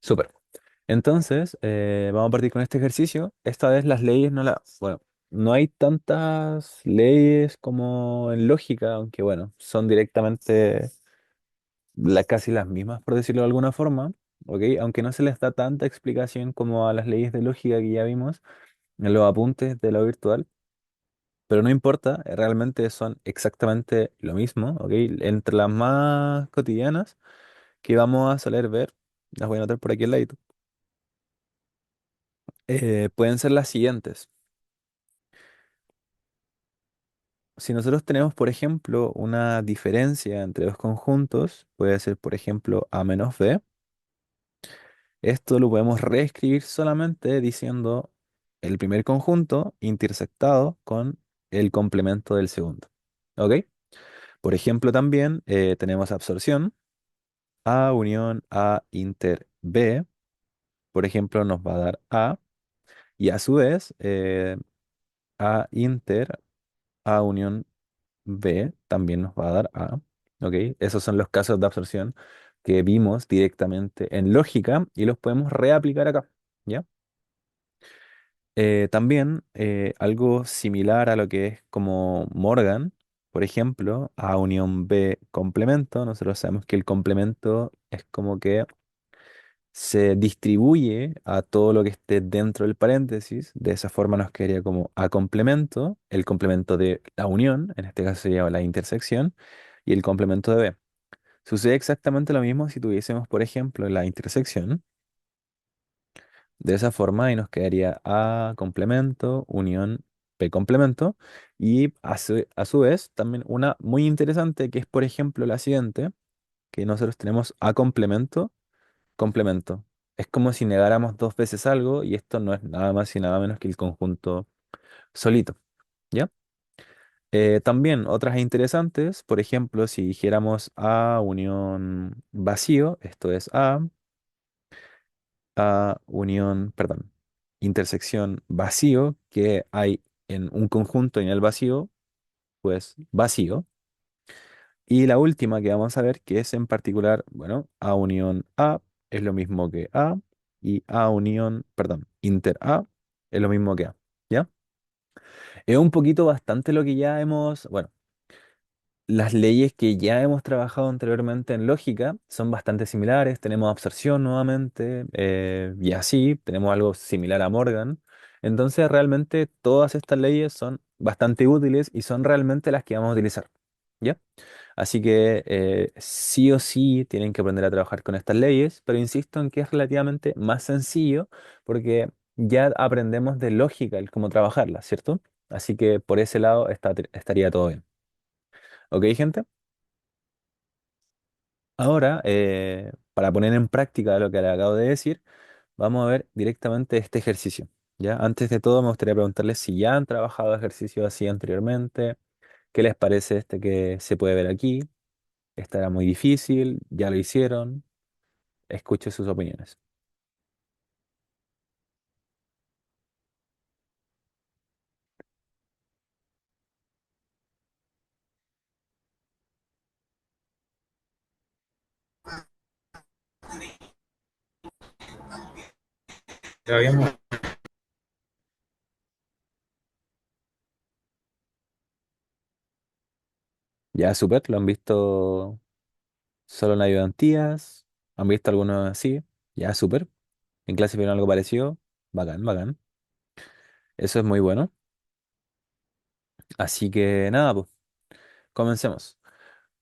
Súper. Entonces, vamos a partir con este ejercicio. Esta vez las leyes no la... Bueno, no hay tantas leyes como en lógica, aunque bueno, son directamente casi las mismas, por decirlo de alguna forma, ¿ok? Aunque no se les da tanta explicación como a las leyes de lógica que ya vimos en los apuntes de lo virtual, pero no importa, realmente son exactamente lo mismo, ¿ok? Entre las más cotidianas que vamos a soler ver, las voy a anotar por aquí al ladito, pueden ser las siguientes. Si nosotros tenemos, por ejemplo, una diferencia entre dos conjuntos, puede ser, por ejemplo, A menos B. Esto lo podemos reescribir solamente diciendo el primer conjunto intersectado con el complemento del segundo. ¿Ok? Por ejemplo, también tenemos absorción. A unión A inter B, por ejemplo, nos va a dar A. Y a su vez, A inter A unión B también nos va a dar A. ¿Ok? Esos son los casos de absorción que vimos directamente en lógica y los podemos reaplicar acá. ¿Ya? También algo similar a lo que es como Morgan, por ejemplo, A unión B complemento. Nosotros sabemos que el complemento es como que se distribuye a todo lo que esté dentro del paréntesis. De esa forma nos quedaría como A complemento, el complemento de la unión, en este caso sería la intersección, y el complemento de B. Sucede exactamente lo mismo si tuviésemos, por ejemplo, la intersección. De esa forma y nos quedaría A complemento, unión B complemento. Y a su vez, también una muy interesante que es, por ejemplo, la siguiente, que nosotros tenemos A complemento complemento. Es como si negáramos dos veces algo y esto no es nada más y nada menos que el conjunto solito, ¿ya? También otras interesantes, por ejemplo, si dijéramos A unión vacío, esto es A unión, perdón, intersección vacío, que hay en un conjunto en el vacío, pues vacío. Y la última que vamos a ver, que es en particular, bueno, A unión A es lo mismo que A y A unión, perdón, inter A es lo mismo que A, ¿ya? Es un poquito bastante lo que ya hemos, bueno, las leyes que ya hemos trabajado anteriormente en lógica son bastante similares. Tenemos absorción nuevamente y así, tenemos algo similar a Morgan. Entonces, realmente todas estas leyes son bastante útiles y son realmente las que vamos a utilizar, ¿ya? Así que sí o sí tienen que aprender a trabajar con estas leyes, pero insisto en que es relativamente más sencillo porque ya aprendemos de lógica el cómo trabajarlas, ¿cierto? Así que por ese lado estaría todo bien. ¿Ok, gente? Ahora, para poner en práctica lo que le acabo de decir, vamos a ver directamente este ejercicio. ¿Ya? Antes de todo, me gustaría preguntarles si ya han trabajado ejercicios así anteriormente. ¿Qué les parece este que se puede ver aquí? ¿Estará muy difícil? ¿Ya lo hicieron? Escucho sus opiniones. Ya habíamos. Ya, súper, lo han visto solo en ayudantías. ¿Han visto algunos así? Ya, súper. En clase vieron algo parecido. Bacán, bacán. Eso es muy bueno. Así que nada, pues, comencemos.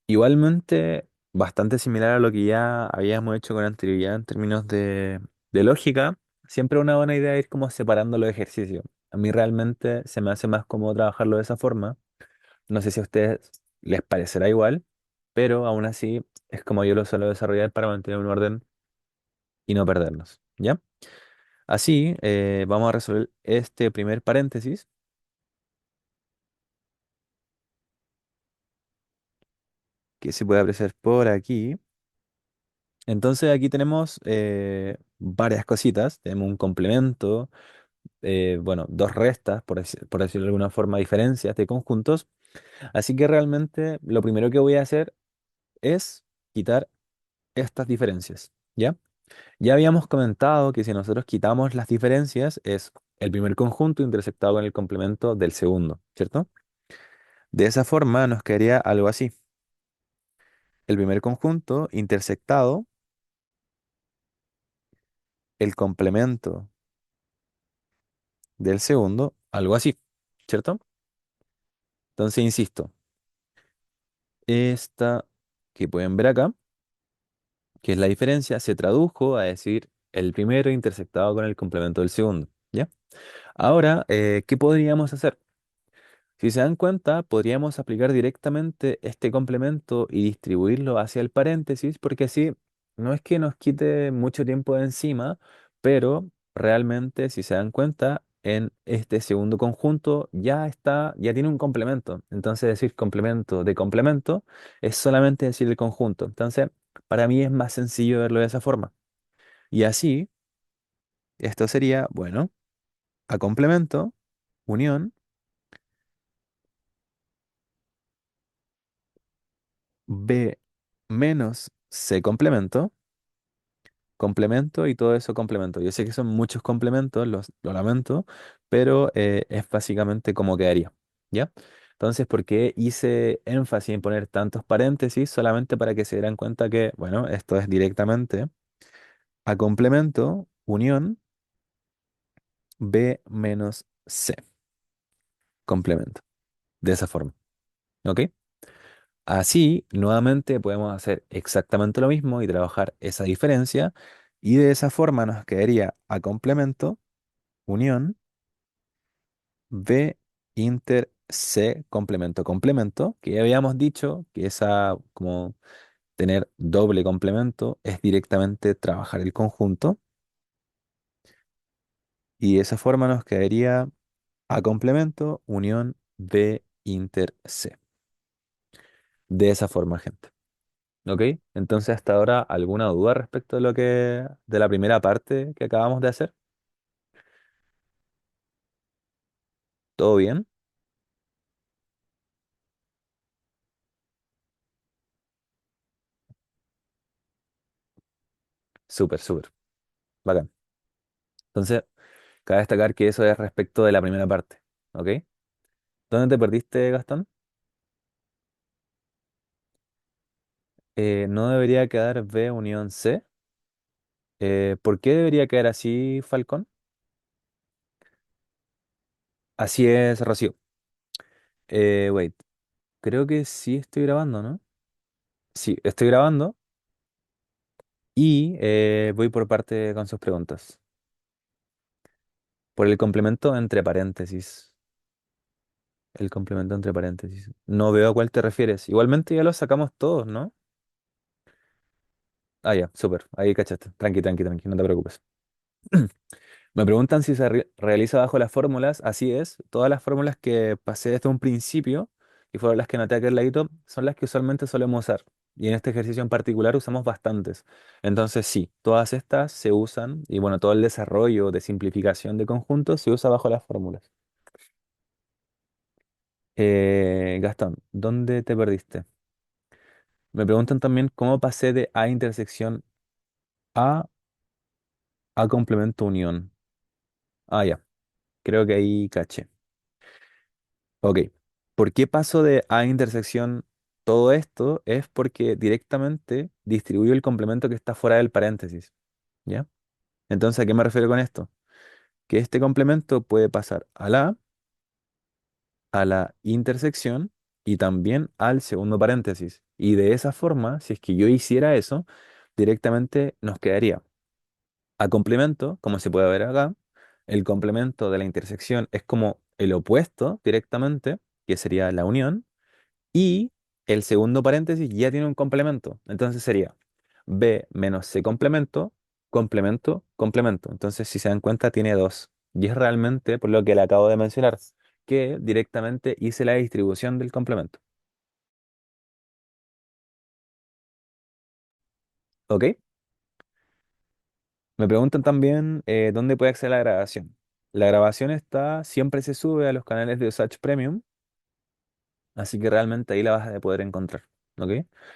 Igualmente, bastante similar a lo que ya habíamos hecho con anterioridad en términos de lógica, siempre es una buena idea ir como separando los ejercicios. A mí realmente se me hace más cómodo trabajarlo de esa forma. No sé si a ustedes les parecerá igual, pero aún así es como yo lo suelo desarrollar para mantener un orden y no perdernos. ¿Ya? Así, vamos a resolver este primer paréntesis que se puede apreciar por aquí. Entonces aquí tenemos varias cositas. Tenemos un complemento, bueno, dos restas, por decirlo de alguna forma, diferencias de conjuntos. Así que realmente lo primero que voy a hacer es quitar estas diferencias, ¿ya? Ya habíamos comentado que si nosotros quitamos las diferencias es el primer conjunto intersectado con el complemento del segundo, ¿cierto? De esa forma nos quedaría algo así. El primer conjunto intersectado, el complemento del segundo, algo así, ¿cierto? Entonces, insisto, esta que pueden ver acá, que es la diferencia, se tradujo a decir el primero intersectado con el complemento del segundo, ¿ya? Ahora, ¿qué podríamos hacer? Si se dan cuenta, podríamos aplicar directamente este complemento y distribuirlo hacia el paréntesis, porque así no es que nos quite mucho tiempo de encima, pero realmente, si se dan cuenta, en este segundo conjunto ya está, ya tiene un complemento. Entonces, decir complemento de complemento es solamente decir el conjunto. Entonces, para mí es más sencillo verlo de esa forma. Y así, esto sería, bueno, a complemento, unión, B menos C complemento, complemento y todo eso complemento. Yo sé que son muchos complementos, lo lamento, pero es básicamente como quedaría, ¿ya? Entonces, ¿por qué hice énfasis en poner tantos paréntesis? Solamente para que se dieran cuenta que, bueno, esto es directamente a complemento, unión, B menos C, complemento, de esa forma, ¿ok? Así, nuevamente podemos hacer exactamente lo mismo y trabajar esa diferencia y de esa forma nos quedaría a complemento, unión, B inter C complemento complemento, que ya habíamos dicho que esa como tener doble complemento es directamente trabajar el conjunto y de esa forma nos quedaría a complemento, unión, B inter C. De esa forma, gente. ¿Ok? Entonces, hasta ahora, ¿alguna duda respecto de de la primera parte que acabamos de hacer? ¿Todo bien? Súper, súper. Bacán. Entonces, cabe destacar que eso es respecto de la primera parte. ¿Ok? ¿Dónde te perdiste, Gastón? No debería quedar B unión C. ¿Por qué debería quedar así, Falcón? Así es, Rocío. Wait, creo que sí estoy grabando, ¿no? Sí, estoy grabando y voy por parte con sus preguntas. Por el complemento entre paréntesis. El complemento entre paréntesis. No veo a cuál te refieres. Igualmente ya lo sacamos todos, ¿no? Ah, ya, súper. Ahí cachaste. Tranqui, tranqui, tranqui, no te preocupes. Me preguntan si se realiza bajo las fórmulas. Así es. Todas las fórmulas que pasé desde un principio, y fueron las que anoté aquí al ladito, son las que usualmente solemos usar. Y en este ejercicio en particular usamos bastantes. Entonces, sí, todas estas se usan, y bueno, todo el desarrollo de simplificación de conjuntos se usa bajo las fórmulas. Gastón, ¿dónde te perdiste? Me preguntan también cómo pasé de A intersección a complemento unión. Ah, ya, creo que ahí caché. Ok, ¿por qué paso de A intersección todo esto? Es porque directamente distribuyo el complemento que está fuera del paréntesis, ¿ya? Entonces, ¿a qué me refiero con esto? Que este complemento puede pasar a la intersección y también al segundo paréntesis. Y de esa forma, si es que yo hiciera eso, directamente nos quedaría a complemento, como se puede ver acá, el complemento de la intersección es como el opuesto directamente, que sería la unión, y el segundo paréntesis ya tiene un complemento. Entonces sería B menos C complemento, complemento, complemento. Entonces, si se dan cuenta, tiene dos. Y es realmente por lo que le acabo de mencionar, que directamente hice la distribución del complemento. ¿Ok? Me preguntan también dónde puede acceder la grabación. La grabación siempre se sube a los canales de Usage Premium, así que realmente ahí la vas a poder encontrar. ¿Ok?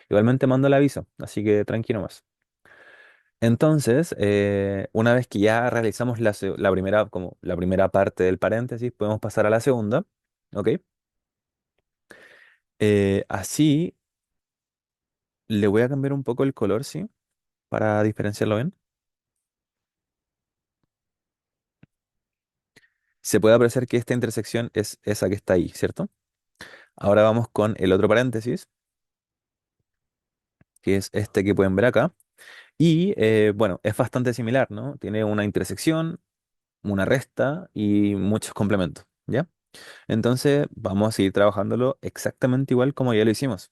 Igualmente mando el aviso, así que tranquilo más. Entonces, una vez que ya realizamos la primera, como la primera parte del paréntesis, podemos pasar a la segunda, ¿ok? Así le voy a cambiar un poco el color, ¿sí? Para diferenciarlo bien. Se puede apreciar que esta intersección es esa que está ahí, ¿cierto? Ahora vamos con el otro paréntesis, que es este que pueden ver acá. Y bueno, es bastante similar, ¿no? Tiene una intersección, una resta y muchos complementos, ¿ya? Entonces vamos a seguir trabajándolo exactamente igual como ya lo hicimos.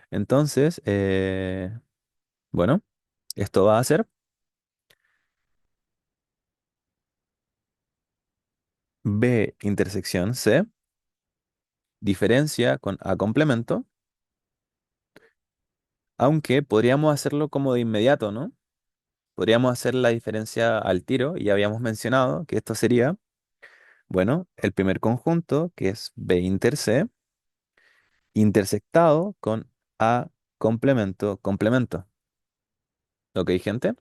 Entonces, bueno, esto va a ser B intersección C, diferencia con A complemento, aunque podríamos hacerlo como de inmediato, ¿no? Podríamos hacer la diferencia al tiro y ya habíamos mencionado que esto sería, bueno, el primer conjunto, que es B inter C, intersectado con A complemento, complemento. ¿Ok, gente?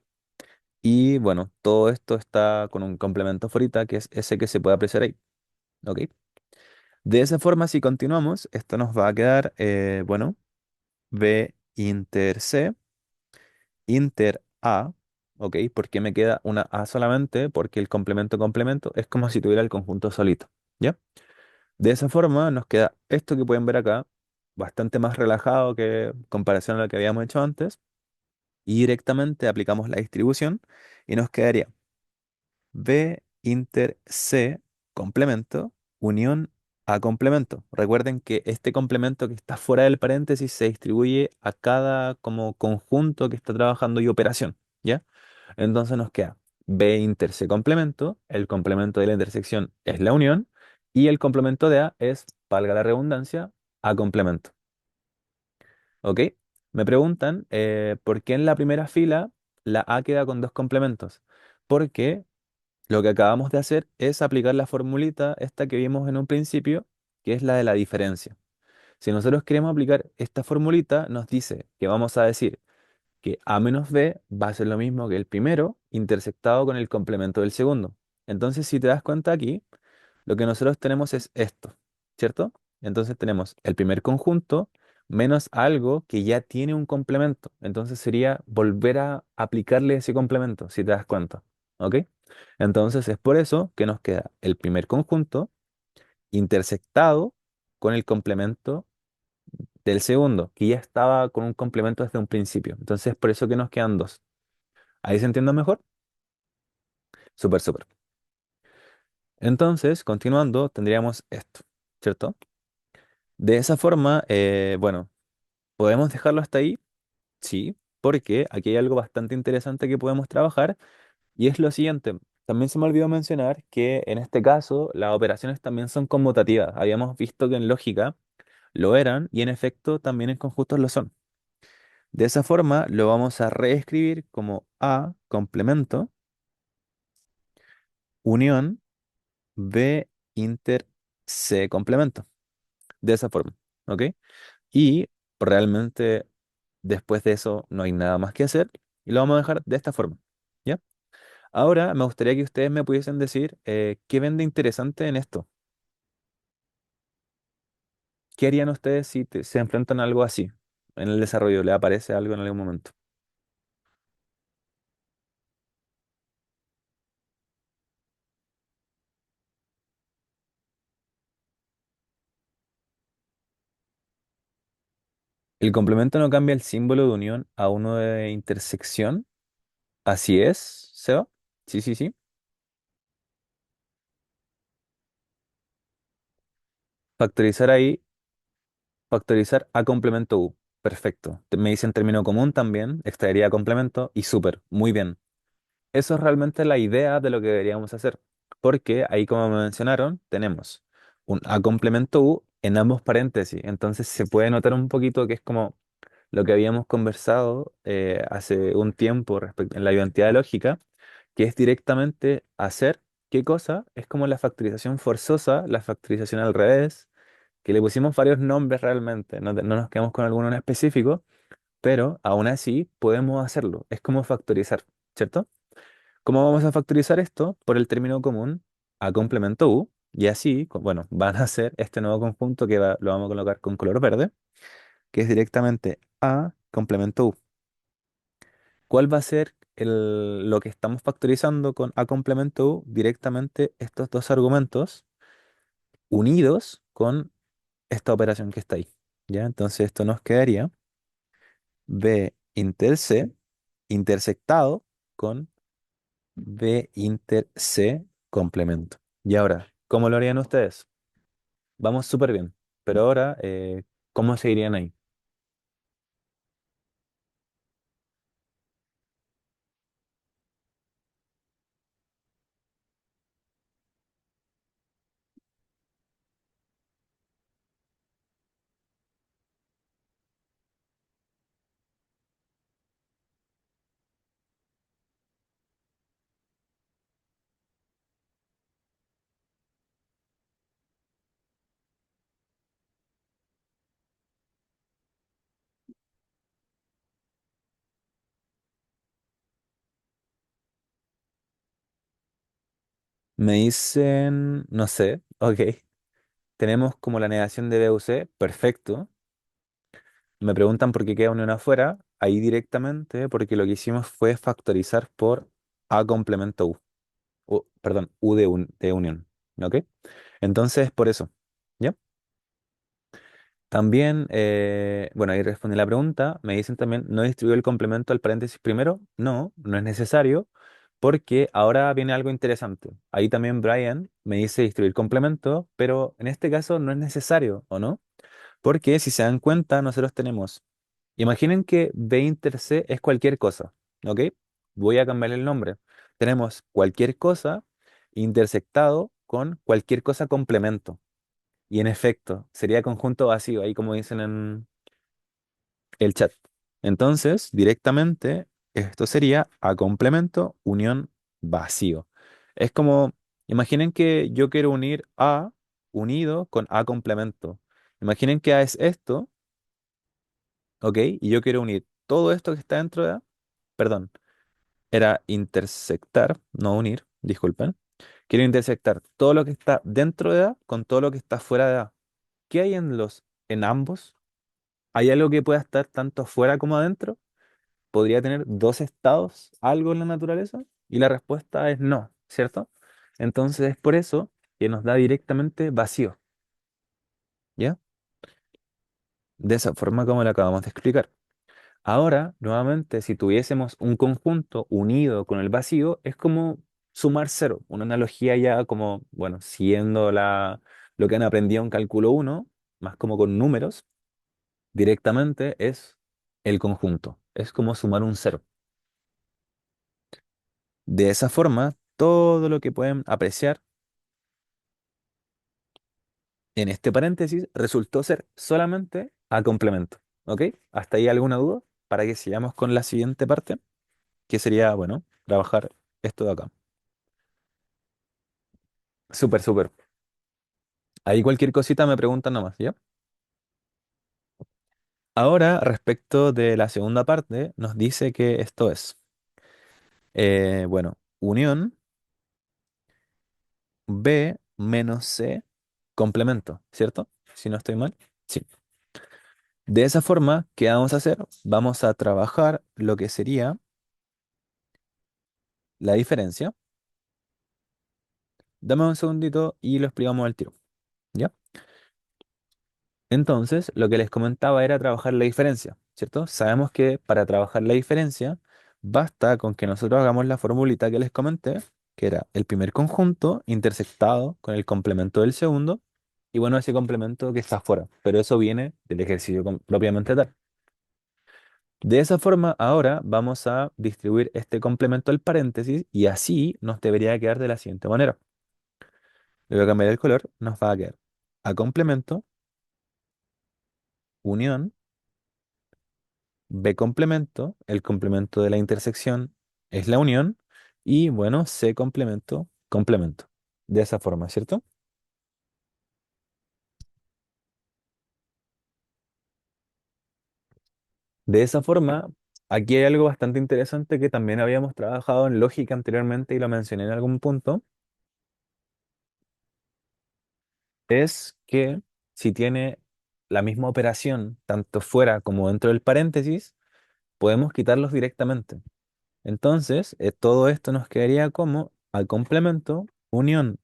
Y bueno, todo esto está con un complemento afuera, que es ese que se puede apreciar ahí. ¿Ok? De esa forma, si continuamos, esto nos va a quedar, bueno, B inter C, inter A. ¿Ok? ¿Por qué me queda una A solamente? Porque el complemento complemento es como si tuviera el conjunto solito. ¿Ya? De esa forma nos queda esto que pueden ver acá, bastante más relajado que en comparación a lo que habíamos hecho antes. Y directamente aplicamos la distribución y nos quedaría B inter C complemento unión A complemento. Recuerden que este complemento que está fuera del paréntesis se distribuye a cada como conjunto que está trabajando y operación, ¿ya? Entonces nos queda B inter C complemento, el complemento de la intersección es la unión y el complemento de A es, valga la redundancia, A complemento. ¿Ok? Me preguntan por qué en la primera fila la A queda con dos complementos. Porque lo que acabamos de hacer es aplicar la formulita esta que vimos en un principio, que es la de la diferencia. Si nosotros queremos aplicar esta formulita, nos dice que vamos a decir que A menos B va a ser lo mismo que el primero intersectado con el complemento del segundo. Entonces, si te das cuenta aquí, lo que nosotros tenemos es esto, ¿cierto? Entonces tenemos el primer conjunto menos algo que ya tiene un complemento. Entonces sería volver a aplicarle ese complemento, si te das cuenta. ¿Ok? Entonces es por eso que nos queda el primer conjunto intersectado con el complemento del segundo, que ya estaba con un complemento desde un principio. Entonces es por eso que nos quedan dos. ¿Ahí se entiende mejor? Súper, súper. Entonces, continuando, tendríamos esto, ¿cierto? De esa forma, bueno, ¿podemos dejarlo hasta ahí? Sí, porque aquí hay algo bastante interesante que podemos trabajar y es lo siguiente. También se me olvidó mencionar que en este caso las operaciones también son conmutativas. Habíamos visto que en lógica lo eran y en efecto también en conjuntos lo son. De esa forma lo vamos a reescribir como A complemento unión B inter C complemento. De esa forma, ¿ok? Y realmente después de eso no hay nada más que hacer y lo vamos a dejar de esta forma, ¿ya? Ahora me gustaría que ustedes me pudiesen decir qué ven de interesante en esto. ¿Qué harían ustedes si se enfrentan a algo así en el desarrollo? ¿Le aparece algo en algún momento? ¿El complemento no cambia el símbolo de unión a uno de intersección? Así es, Seba. Sí, sí, sí. Factorizar ahí, factorizar a complemento U. Perfecto. Me dicen término común también, extraería complemento y súper, muy bien. Eso es realmente la idea de lo que deberíamos hacer, porque ahí, como me mencionaron, tenemos un A complemento U en ambos paréntesis, entonces se puede notar un poquito que es como lo que habíamos conversado hace un tiempo respecto en la identidad lógica, que es directamente hacer qué cosa, es como la factorización forzosa, la factorización al revés, que le pusimos varios nombres realmente, no nos quedamos con alguno en específico, pero aún así podemos hacerlo. Es como factorizar, ¿cierto? ¿Cómo vamos a factorizar esto? Por el término común A complemento U, y así, bueno, van a hacer este nuevo conjunto que lo vamos a colocar con color verde, que es directamente A complemento U. ¿Cuál va a ser lo que estamos factorizando con A complemento U? Directamente estos dos argumentos unidos con esta operación que está ahí. ¿Ya? Entonces esto nos quedaría B inter C intersectado con B inter C complemento. Y ahora, ¿cómo lo harían ustedes? Vamos súper bien, pero ahora, ¿cómo seguirían ahí? Me dicen, no sé, ok, tenemos como la negación de BUC, perfecto. Me preguntan por qué queda unión afuera, ahí directamente, porque lo que hicimos fue factorizar por A complemento U. Perdón, U de unión. ¿Ok? Entonces, por eso. ¿Ya? También, bueno, ahí respondí la pregunta. Me dicen también, ¿no distribuyó el complemento al paréntesis primero? No, no es necesario, porque ahora viene algo interesante. Ahí también Brian me dice distribuir complemento, pero en este caso no es necesario, ¿o no? Porque si se dan cuenta, nosotros tenemos, imaginen que B inter C es cualquier cosa, ¿ok? Voy a cambiarle el nombre. Tenemos cualquier cosa intersectado con cualquier cosa complemento. Y en efecto, sería conjunto vacío, ahí como dicen en el chat. Entonces, directamente, esto sería A complemento, unión vacío. Es como, imaginen que yo quiero unir A unido con A complemento. Imaginen que A es esto, ¿ok? Y yo quiero unir todo esto que está dentro de A, perdón, era intersectar, no unir, disculpen. Quiero intersectar todo lo que está dentro de A con todo lo que está fuera de A. ¿Qué hay en ambos? ¿Hay algo que pueda estar tanto afuera como adentro? ¿Podría tener dos estados algo en la naturaleza? Y la respuesta es no, ¿cierto? Entonces es por eso que nos da directamente vacío, ¿ya? De esa forma como lo acabamos de explicar. Ahora, nuevamente, si tuviésemos un conjunto unido con el vacío, es como sumar cero, una analogía ya como, bueno, siguiendo lo que han aprendido en cálculo uno, más como con números, directamente es el conjunto, es como sumar un cero. De esa forma, todo lo que pueden apreciar en este paréntesis resultó ser solamente a complemento. ¿Ok? ¿Hasta ahí alguna duda? Para que sigamos con la siguiente parte, que sería, bueno, trabajar esto de acá. Súper, súper. Ahí cualquier cosita me preguntan nomás, ¿ya? Ahora, respecto de la segunda parte, nos dice que esto es, bueno, unión B menos C complemento, ¿cierto? Si no estoy mal. Sí. De esa forma, ¿qué vamos a hacer? Vamos a trabajar lo que sería la diferencia. Dame un segundito y lo explicamos al tiro, ¿ya? Entonces, lo que les comentaba era trabajar la diferencia, ¿cierto? Sabemos que para trabajar la diferencia, basta con que nosotros hagamos la formulita que les comenté, que era el primer conjunto intersectado con el complemento del segundo, y bueno, ese complemento que está afuera, pero eso viene del ejercicio propiamente tal. De esa forma, ahora vamos a distribuir este complemento al paréntesis y así nos debería quedar de la siguiente manera. Le voy a cambiar el color, nos va a quedar A complemento, unión, B complemento, el complemento de la intersección es la unión, y bueno, C complemento, complemento. De esa forma, ¿cierto? De esa forma, aquí hay algo bastante interesante que también habíamos trabajado en lógica anteriormente y lo mencioné en algún punto, es que si tiene la misma operación tanto fuera como dentro del paréntesis, podemos quitarlos directamente. Entonces, todo esto nos quedaría como al complemento, unión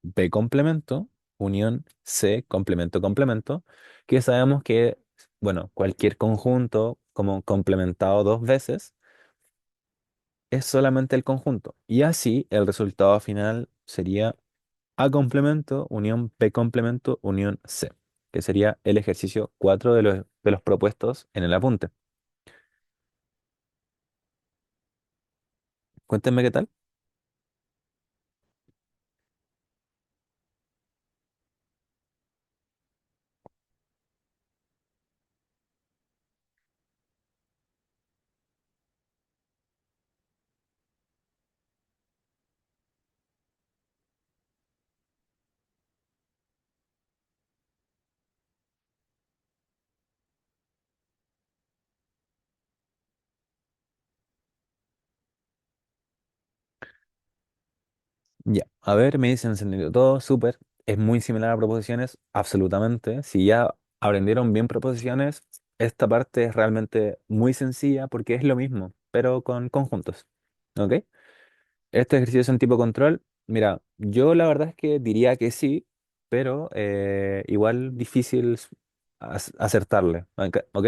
B complemento, unión C complemento complemento, que sabemos que, bueno, cualquier conjunto como complementado dos veces es solamente el conjunto. Y así el resultado final sería A complemento, unión B complemento, unión C, que sería el ejercicio 4 de los propuestos en el apunte. Cuéntenme qué tal. Ya, a ver, me dicen encendido todo, súper. Es muy similar a proposiciones, absolutamente. Si ya aprendieron bien proposiciones, esta parte es realmente muy sencilla porque es lo mismo, pero con conjuntos. ¿Ok? Este ejercicio es un tipo control. Mira, yo la verdad es que diría que sí, pero igual difícil acertarle. ¿Ok? ¿Ok?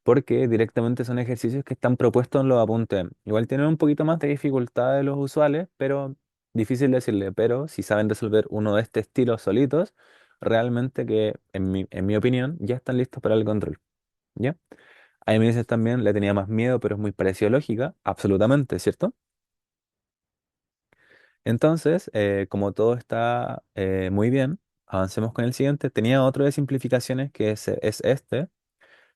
Porque directamente son ejercicios que están propuestos en los apuntes. Igual tienen un poquito más de dificultad de los usuales, pero difícil decirle. Pero si saben resolver uno de este estilo solitos, realmente que, en mi opinión, ya están listos para el control. ¿Ya? Ahí me dices también, le tenía más miedo, pero es muy parecido a lógica. Absolutamente, ¿cierto? Entonces, como todo está muy bien, avancemos con el siguiente. Tenía otro de simplificaciones que es este,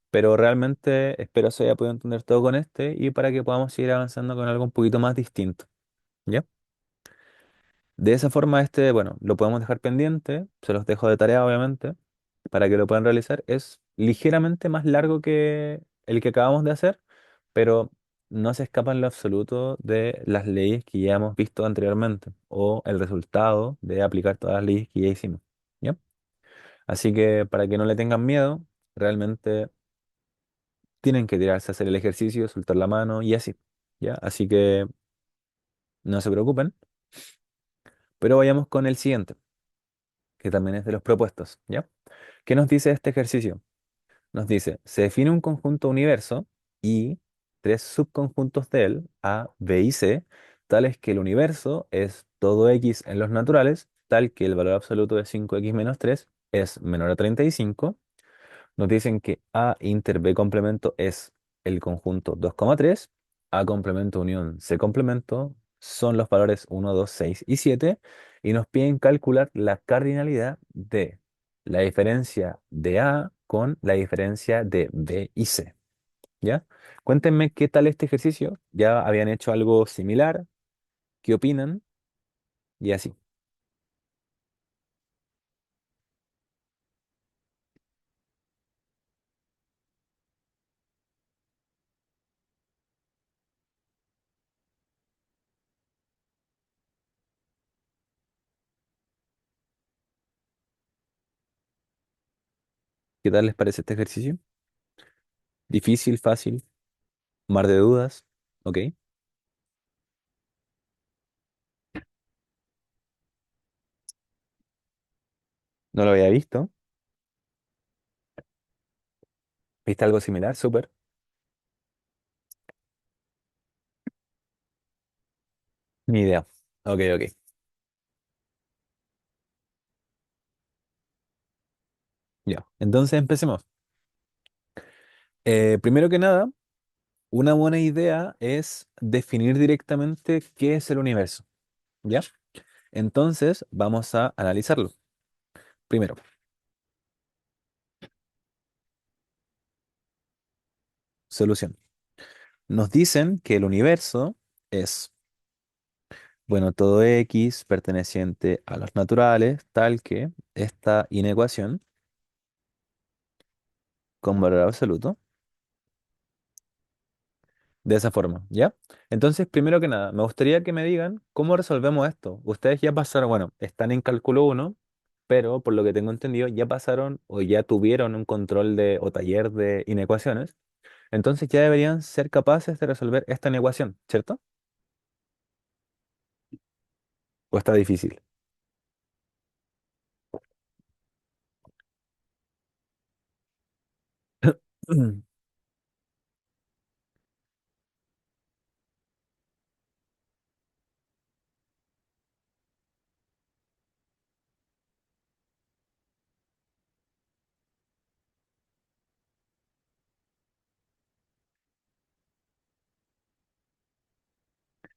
pero realmente espero se haya podido entender todo con este y para que podamos seguir avanzando con algo un poquito más distinto. ¿Ya? De esa forma, este, bueno, lo podemos dejar pendiente, se los dejo de tarea, obviamente, para que lo puedan realizar. Es ligeramente más largo que el que acabamos de hacer, pero no se escapa en lo absoluto de las leyes que ya hemos visto anteriormente o el resultado de aplicar todas las leyes que ya hicimos. ¿Ya? Así que para que no le tengan miedo, realmente tienen que tirarse a hacer el ejercicio, soltar la mano y así. ¿Ya? Así que no se preocupen, pero vayamos con el siguiente, que también es de los propuestos. ¿Ya? ¿Qué nos dice este ejercicio? Nos dice, se define un conjunto universo y tres subconjuntos de él, A, B y C, tales que el universo es todo X en los naturales, tal que el valor absoluto de 5X menos 3 es menor a 35. Nos dicen que A inter B complemento es el conjunto 2,3, A complemento unión C complemento son los valores 1, 2, 6 y 7, y nos piden calcular la cardinalidad de la diferencia de A con la diferencia de B y C. ¿Ya? Cuéntenme qué tal este ejercicio. ¿Ya habían hecho algo similar? ¿Qué opinan? Y así. ¿Qué tal les parece este ejercicio? ¿Difícil, fácil, mar de dudas? ¿Ok? No lo había visto. ¿Viste algo similar? Súper. Ni idea. Ok, ok. Ya. Entonces empecemos. Primero que nada, una buena idea es definir directamente qué es el universo. ¿Ya? Entonces vamos a analizarlo. Primero, solución. Nos dicen que el universo es, bueno, todo X perteneciente a los naturales, tal que esta inecuación con valor absoluto De esa forma, ¿ya? Entonces, primero que nada, me gustaría que me digan cómo resolvemos esto. Ustedes ya pasaron, bueno, están en cálculo uno, pero por lo que tengo entendido, ya pasaron o ya tuvieron un control de o taller de inecuaciones. Entonces ya deberían ser capaces de resolver esta inecuación, ¿cierto? ¿O está difícil?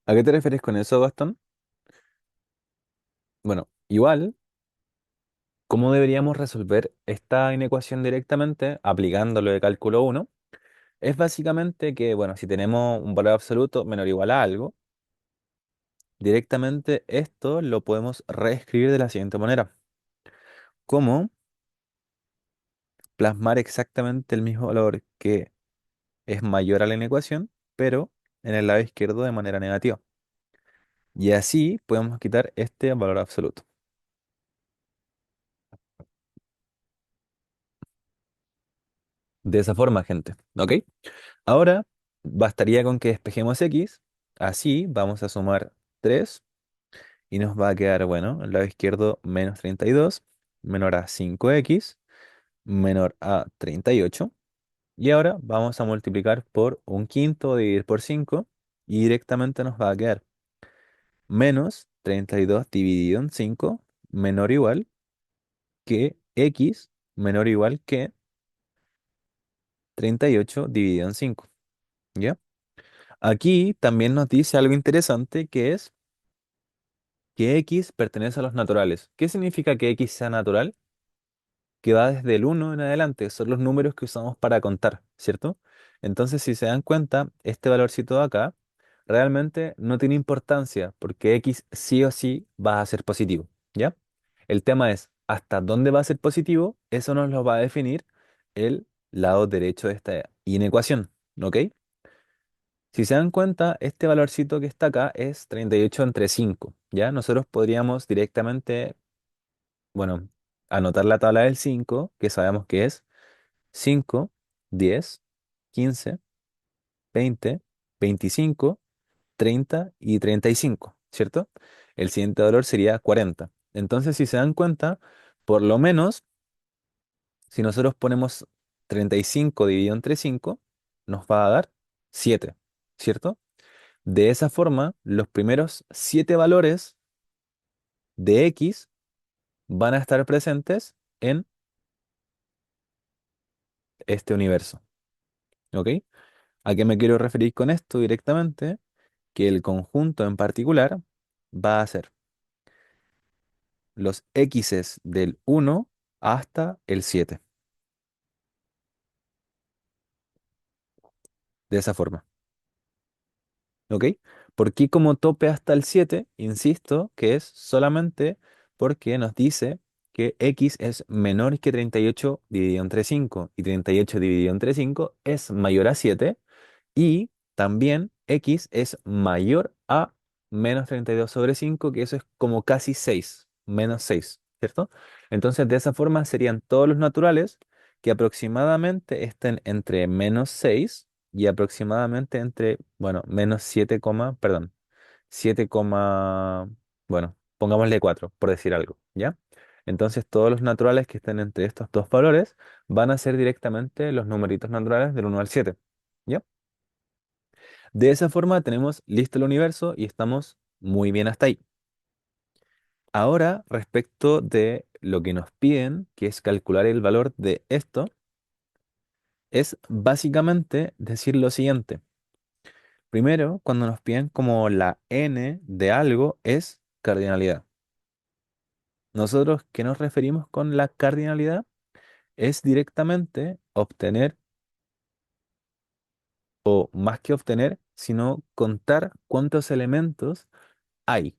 ¿A qué te refieres con eso, Gastón? Bueno, igual, ¿cómo deberíamos resolver esta inecuación directamente aplicándolo de cálculo uno? Es básicamente que, bueno, si tenemos un valor absoluto menor o igual a algo, directamente esto lo podemos reescribir de la siguiente manera. ¿Cómo plasmar exactamente el mismo valor que es mayor a la inecuación, pero en el lado izquierdo de manera negativa? Y así podemos quitar este valor absoluto. De esa forma, gente. ¿Ok? Ahora bastaría con que despejemos x. Así vamos a sumar 3 y nos va a quedar, bueno, el lado izquierdo menos 32 menor a 5x menor a 38. Y ahora vamos a multiplicar por un quinto, dividir por 5 y directamente nos va a quedar menos 32 dividido en 5 menor o igual que x menor o igual que 38 dividido en 5. ¿Ya? Aquí también nos dice algo interesante que es que x pertenece a los naturales. ¿Qué significa que x sea natural? Que va desde el uno en adelante, son los números que usamos para contar, ¿cierto? Entonces, si se dan cuenta, este valorcito de acá realmente no tiene importancia porque x sí o sí va a ser positivo, ¿ya? El tema es, ¿hasta dónde va a ser positivo? Eso nos lo va a definir el lado derecho de esta inecuación, ¿ok? Si se dan cuenta, este valorcito que está acá es 38 entre 5, ¿ya? Nosotros podríamos directamente, bueno, anotar la tabla del 5 que sabemos que es 5, 10, 15, 20, 25, 30 y 35, ¿cierto? El siguiente valor sería 40. Entonces, si se dan cuenta, por lo menos, si nosotros ponemos 35 dividido entre 5, nos va a dar 7, ¿cierto? De esa forma, los primeros 7 valores de x van a estar presentes en este universo, ¿ok? ¿A qué me quiero referir con esto directamente? Que el conjunto en particular va a ser los x's del 1 hasta el 7, de esa forma, ¿ok? ¿Por qué como tope hasta el 7? Insisto que es solamente porque nos dice que x es menor que 38 dividido entre 5 y 38 dividido entre 5 es mayor a 7. Y también x es mayor a menos 32 sobre 5, que eso es como casi 6, menos 6, ¿cierto? Entonces, de esa forma serían todos los naturales que aproximadamente estén entre menos 6 y aproximadamente entre, bueno, menos 7, perdón, 7, bueno, pongámosle 4, por decir algo, ¿ya? Entonces, todos los naturales que estén entre estos dos valores van a ser directamente los numeritos naturales del 1 al 7. ¿Ya? De esa forma tenemos listo el universo y estamos muy bien hasta ahí. Ahora, respecto de lo que nos piden, que es calcular el valor de esto, es básicamente decir lo siguiente. Primero, cuando nos piden como la n de algo, es cardinalidad. Nosotros, ¿qué nos referimos con la cardinalidad? Es directamente obtener, o más que obtener, sino contar cuántos elementos hay,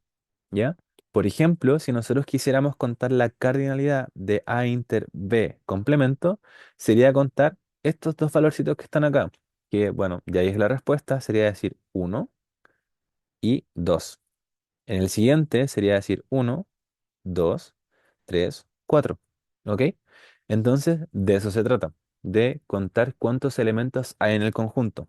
¿ya? Por ejemplo, si nosotros quisiéramos contar la cardinalidad de A inter B complemento, sería contar estos dos valorcitos que están acá. que, bueno, de ahí es la respuesta, sería decir uno y 2. En el siguiente sería decir uno, 2, 3, 4. ¿Ok? Entonces, de eso se trata, de contar cuántos elementos hay en el conjunto.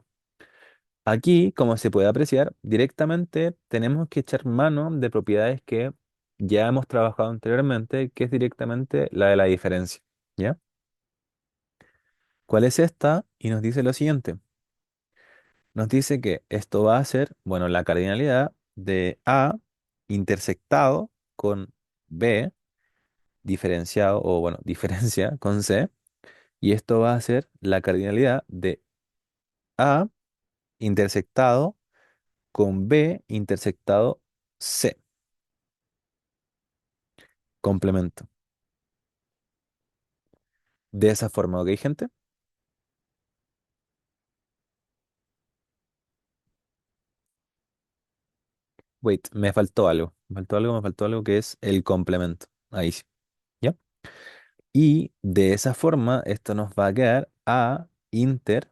Aquí, como se puede apreciar, directamente tenemos que echar mano de propiedades que ya hemos trabajado anteriormente, que es directamente la de la diferencia. ¿Ya? ¿Cuál es esta? Y nos dice lo siguiente. Nos dice que esto va a ser, bueno, la cardinalidad de A intersectado con B diferenciado, o bueno, diferencia con C, y esto va a ser la cardinalidad de A intersectado con B intersectado C. Complemento. De esa forma, ¿ok, gente? Wait, me faltó algo. Me faltó algo que es el complemento. Ahí sí. ¿Ya? Y de esa forma, esto nos va a quedar A inter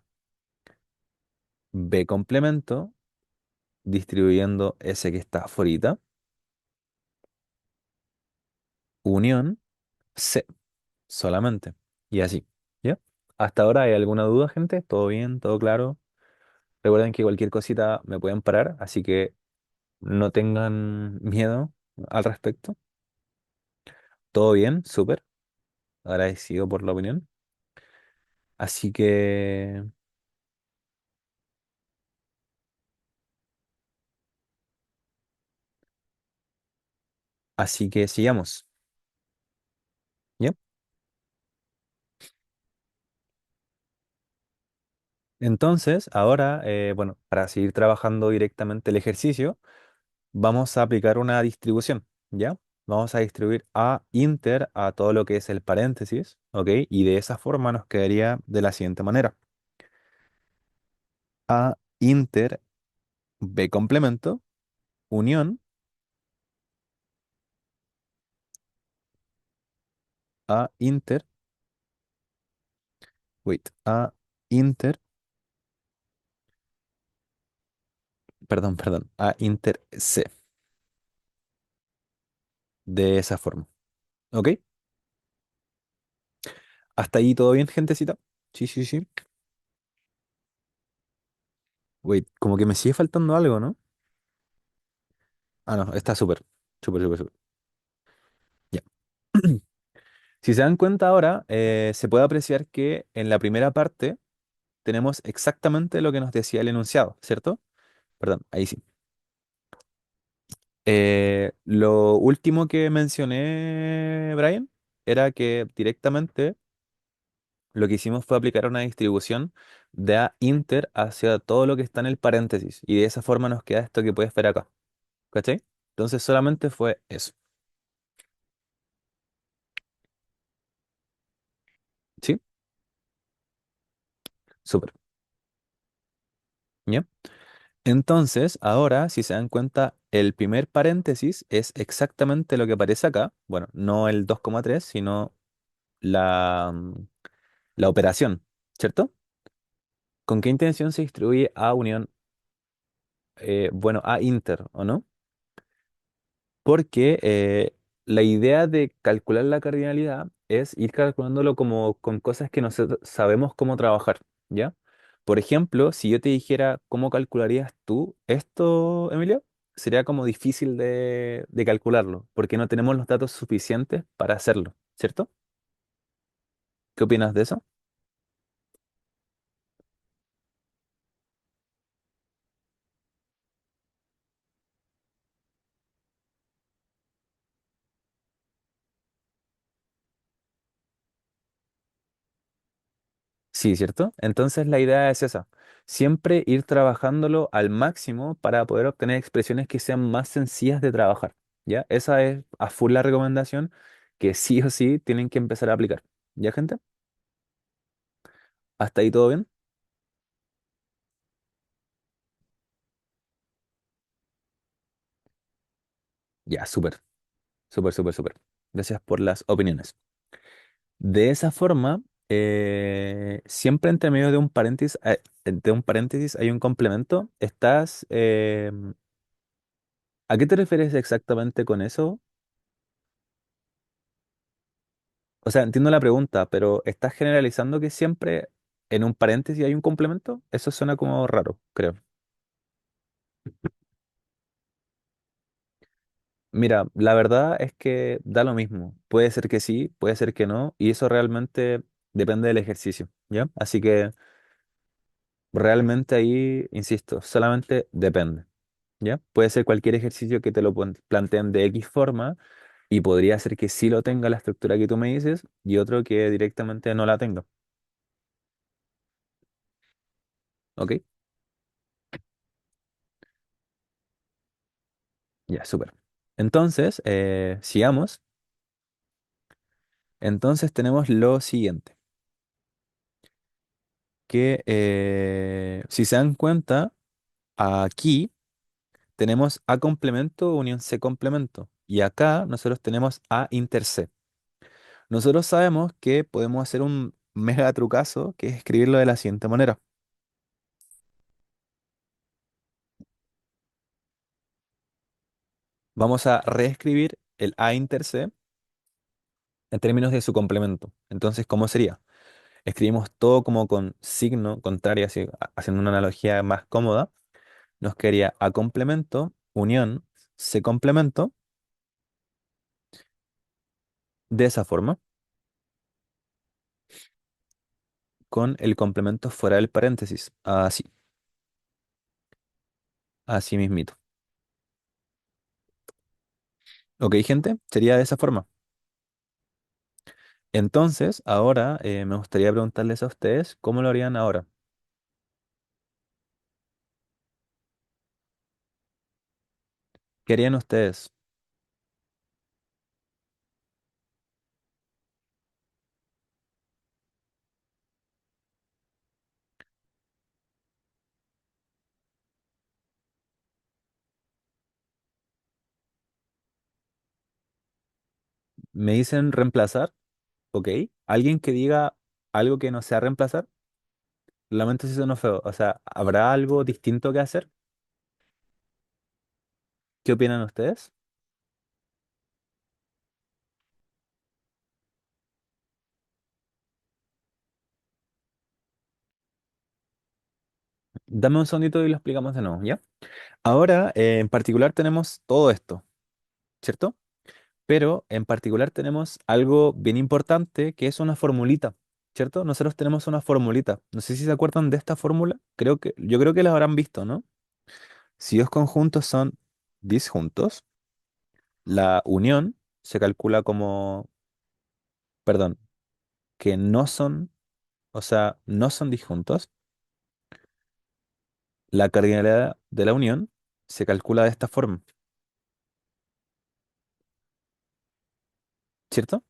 B complemento, distribuyendo ese que está afuera, unión C solamente. Y así. ¿Ya? ¿Hasta ahora hay alguna duda, gente? ¿Todo bien? ¿Todo claro? Recuerden que cualquier cosita me pueden parar, así que no tengan miedo al respecto. ¿Todo bien? Súper. Agradecido por la opinión. Así que, así que sigamos. ¿Ya? Entonces, ahora, bueno, para seguir trabajando directamente el ejercicio, vamos a aplicar una distribución, ¿ya? Vamos a distribuir A inter a todo lo que es el paréntesis, ¿ok? Y de esa forma nos quedaría de la siguiente manera. A inter B complemento, unión, A inter, wait, A inter, perdón, A inter C, de esa forma, ¿ok? ¿Hasta ahí todo bien, gentecita? Sí, sí, sí. Wait, como que me sigue faltando algo, ¿no? Ah, no, está súper, súper, súper, súper. Ya. Si se dan cuenta ahora, se puede apreciar que en la primera parte tenemos exactamente lo que nos decía el enunciado, ¿cierto? Perdón, ahí sí. Lo último que mencioné, Brian, era que directamente lo que hicimos fue aplicar una distribución de A inter hacia todo lo que está en el paréntesis. Y de esa forma nos queda esto que puedes ver acá. ¿Cachai? Entonces solamente fue eso. ¿Sí? Súper. ¿Ya? Entonces, ahora, si se dan cuenta, el primer paréntesis es exactamente lo que aparece acá. Bueno, no el 2,3, sino la, la operación, ¿cierto? ¿Con qué intención se distribuye A unión, bueno, A inter, o no? Porque la idea de calcular la cardinalidad es ir calculándolo como con cosas que nosotros sabemos cómo trabajar, ¿ya? Por ejemplo, si yo te dijera cómo calcularías tú esto, Emilio, sería como difícil de calcularlo, porque no tenemos los datos suficientes para hacerlo, ¿cierto? ¿Qué opinas de eso? Sí, ¿cierto? Entonces la idea es esa. Siempre ir trabajándolo al máximo para poder obtener expresiones que sean más sencillas de trabajar. ¿Ya? Esa es a full la recomendación que sí o sí tienen que empezar a aplicar. ¿Ya, gente? ¿Hasta ahí todo bien? Ya, súper, súper, súper, súper. Gracias por las opiniones. De esa forma, Siempre entre medio de un paréntesis hay un complemento. ¿A qué te refieres exactamente con eso? O sea, entiendo la pregunta, pero ¿estás generalizando que siempre en un paréntesis hay un complemento? Eso suena como raro, creo. Mira, la verdad es que da lo mismo. Puede ser que sí, puede ser que no, y eso realmente depende del ejercicio, ¿ya? Así que realmente ahí, insisto, solamente depende, ¿ya? Puede ser cualquier ejercicio que te lo planteen de X forma y podría ser que sí lo tenga la estructura que tú me dices y otro que directamente no la tenga, ¿ok? Ya, súper. Entonces, sigamos. Entonces tenemos lo siguiente, que si se dan cuenta, aquí tenemos A complemento, unión C complemento. Y acá nosotros tenemos A inter C. Nosotros sabemos que podemos hacer un mega trucazo, que es escribirlo de la siguiente manera. Vamos a reescribir el A inter C en términos de su complemento. Entonces, ¿cómo sería? Escribimos todo como con signo contrario, así, haciendo una analogía más cómoda. Nos quedaría A complemento, unión, C complemento, de esa forma, con el complemento fuera del paréntesis. Así, así mismito. Ok, gente, sería de esa forma. Entonces, ahora me gustaría preguntarles a ustedes cómo lo harían ahora. ¿Qué harían ustedes? ¿Me dicen reemplazar? Ok. ¿Alguien que diga algo que no sea reemplazar? Lamento si suena feo. O sea, ¿habrá algo distinto que hacer? ¿Qué opinan ustedes? Dame un segundito y lo explicamos de nuevo, ¿ya? Ahora, en particular tenemos todo esto, ¿cierto? Pero en particular tenemos algo bien importante que es una formulita, ¿cierto? Nosotros tenemos una formulita. No sé si se acuerdan de esta fórmula. Yo creo que la habrán visto, ¿no? Si dos conjuntos son disjuntos, la unión se calcula como, perdón, que no son, o sea, no son disjuntos. La cardinalidad de la unión se calcula de esta forma, ¿cierto?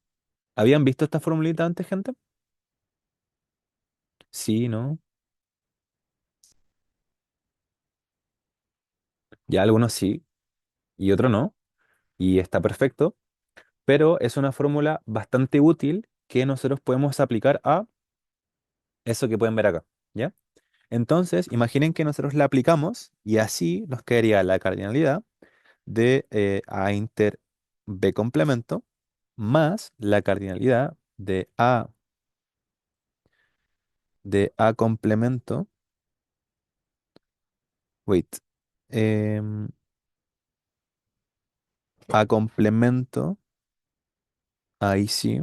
¿Habían visto esta formulita antes, gente? Sí, ¿no? Ya algunos sí y otros no, y está perfecto, pero es una fórmula bastante útil que nosotros podemos aplicar a eso que pueden ver acá, ¿ya? Entonces, imaginen que nosotros la aplicamos y así nos quedaría la cardinalidad de A inter B complemento más la cardinalidad de A complemento, wait, em, A complemento, ahí sí,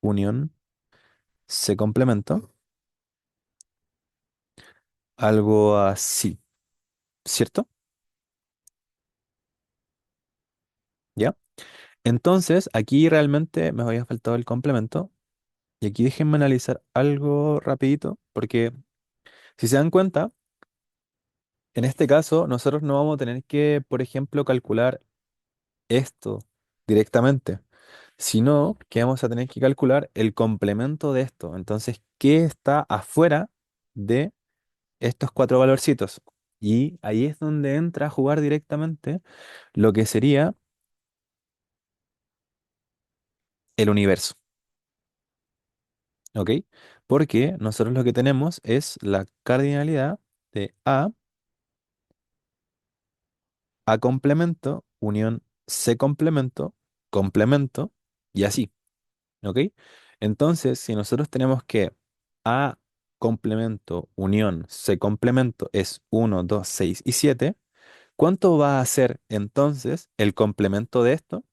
unión, C complemento, algo así, ¿cierto? ¿Ya? Entonces, aquí realmente me había faltado el complemento y aquí déjenme analizar algo rapidito porque si se dan cuenta, en este caso nosotros no vamos a tener que, por ejemplo, calcular esto directamente, sino que vamos a tener que calcular el complemento de esto. Entonces, ¿qué está afuera de estos cuatro valorcitos? Y ahí es donde entra a jugar directamente lo que sería el universo. ¿ok? Porque nosotros lo que tenemos es la cardinalidad de A complemento, unión C complemento, complemento y así, ¿ok? Entonces, si nosotros tenemos que A complemento, unión C complemento es uno 2 6 y 7, ¿cuánto va a ser entonces el complemento de esto?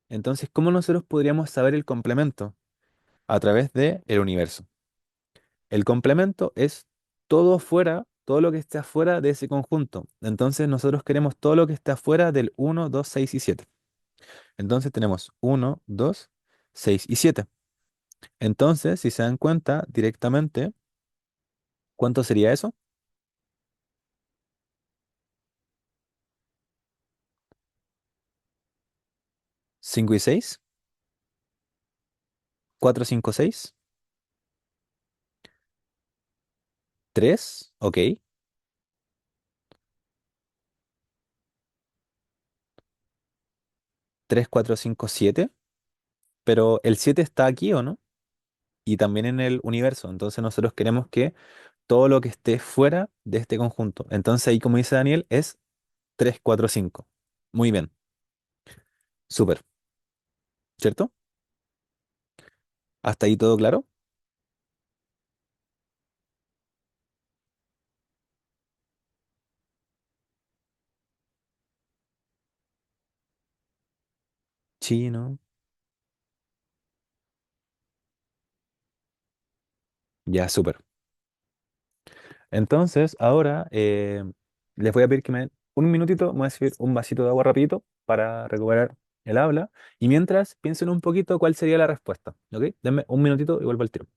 Entonces, ¿cómo nosotros podríamos saber el complemento? A través del universo. El complemento es todo fuera, todo lo que esté afuera de ese conjunto. Entonces, nosotros queremos todo lo que esté afuera del uno 2 6 y 7. Entonces tenemos uno 2 6 y 7. Entonces, si se dan cuenta directamente, ¿cuánto sería eso? 5 y 6, 4 5 6, 3, ok, 3 4 5 7, pero el 7 está aquí o no? Y también en el universo. Entonces nosotros queremos que todo lo que esté fuera de este conjunto. Entonces ahí, como dice Daniel, es 3 4 5. Muy bien, súper, ¿cierto? ¿Hasta ahí todo claro? Sí, ¿no? Ya, súper. Entonces, ahora les voy a pedir que me den un minutito, me voy a servir un vasito de agua rapidito para recuperar el habla. Y mientras, piensen un poquito cuál sería la respuesta. ¿Ok? Denme un minutito y vuelvo al tiro.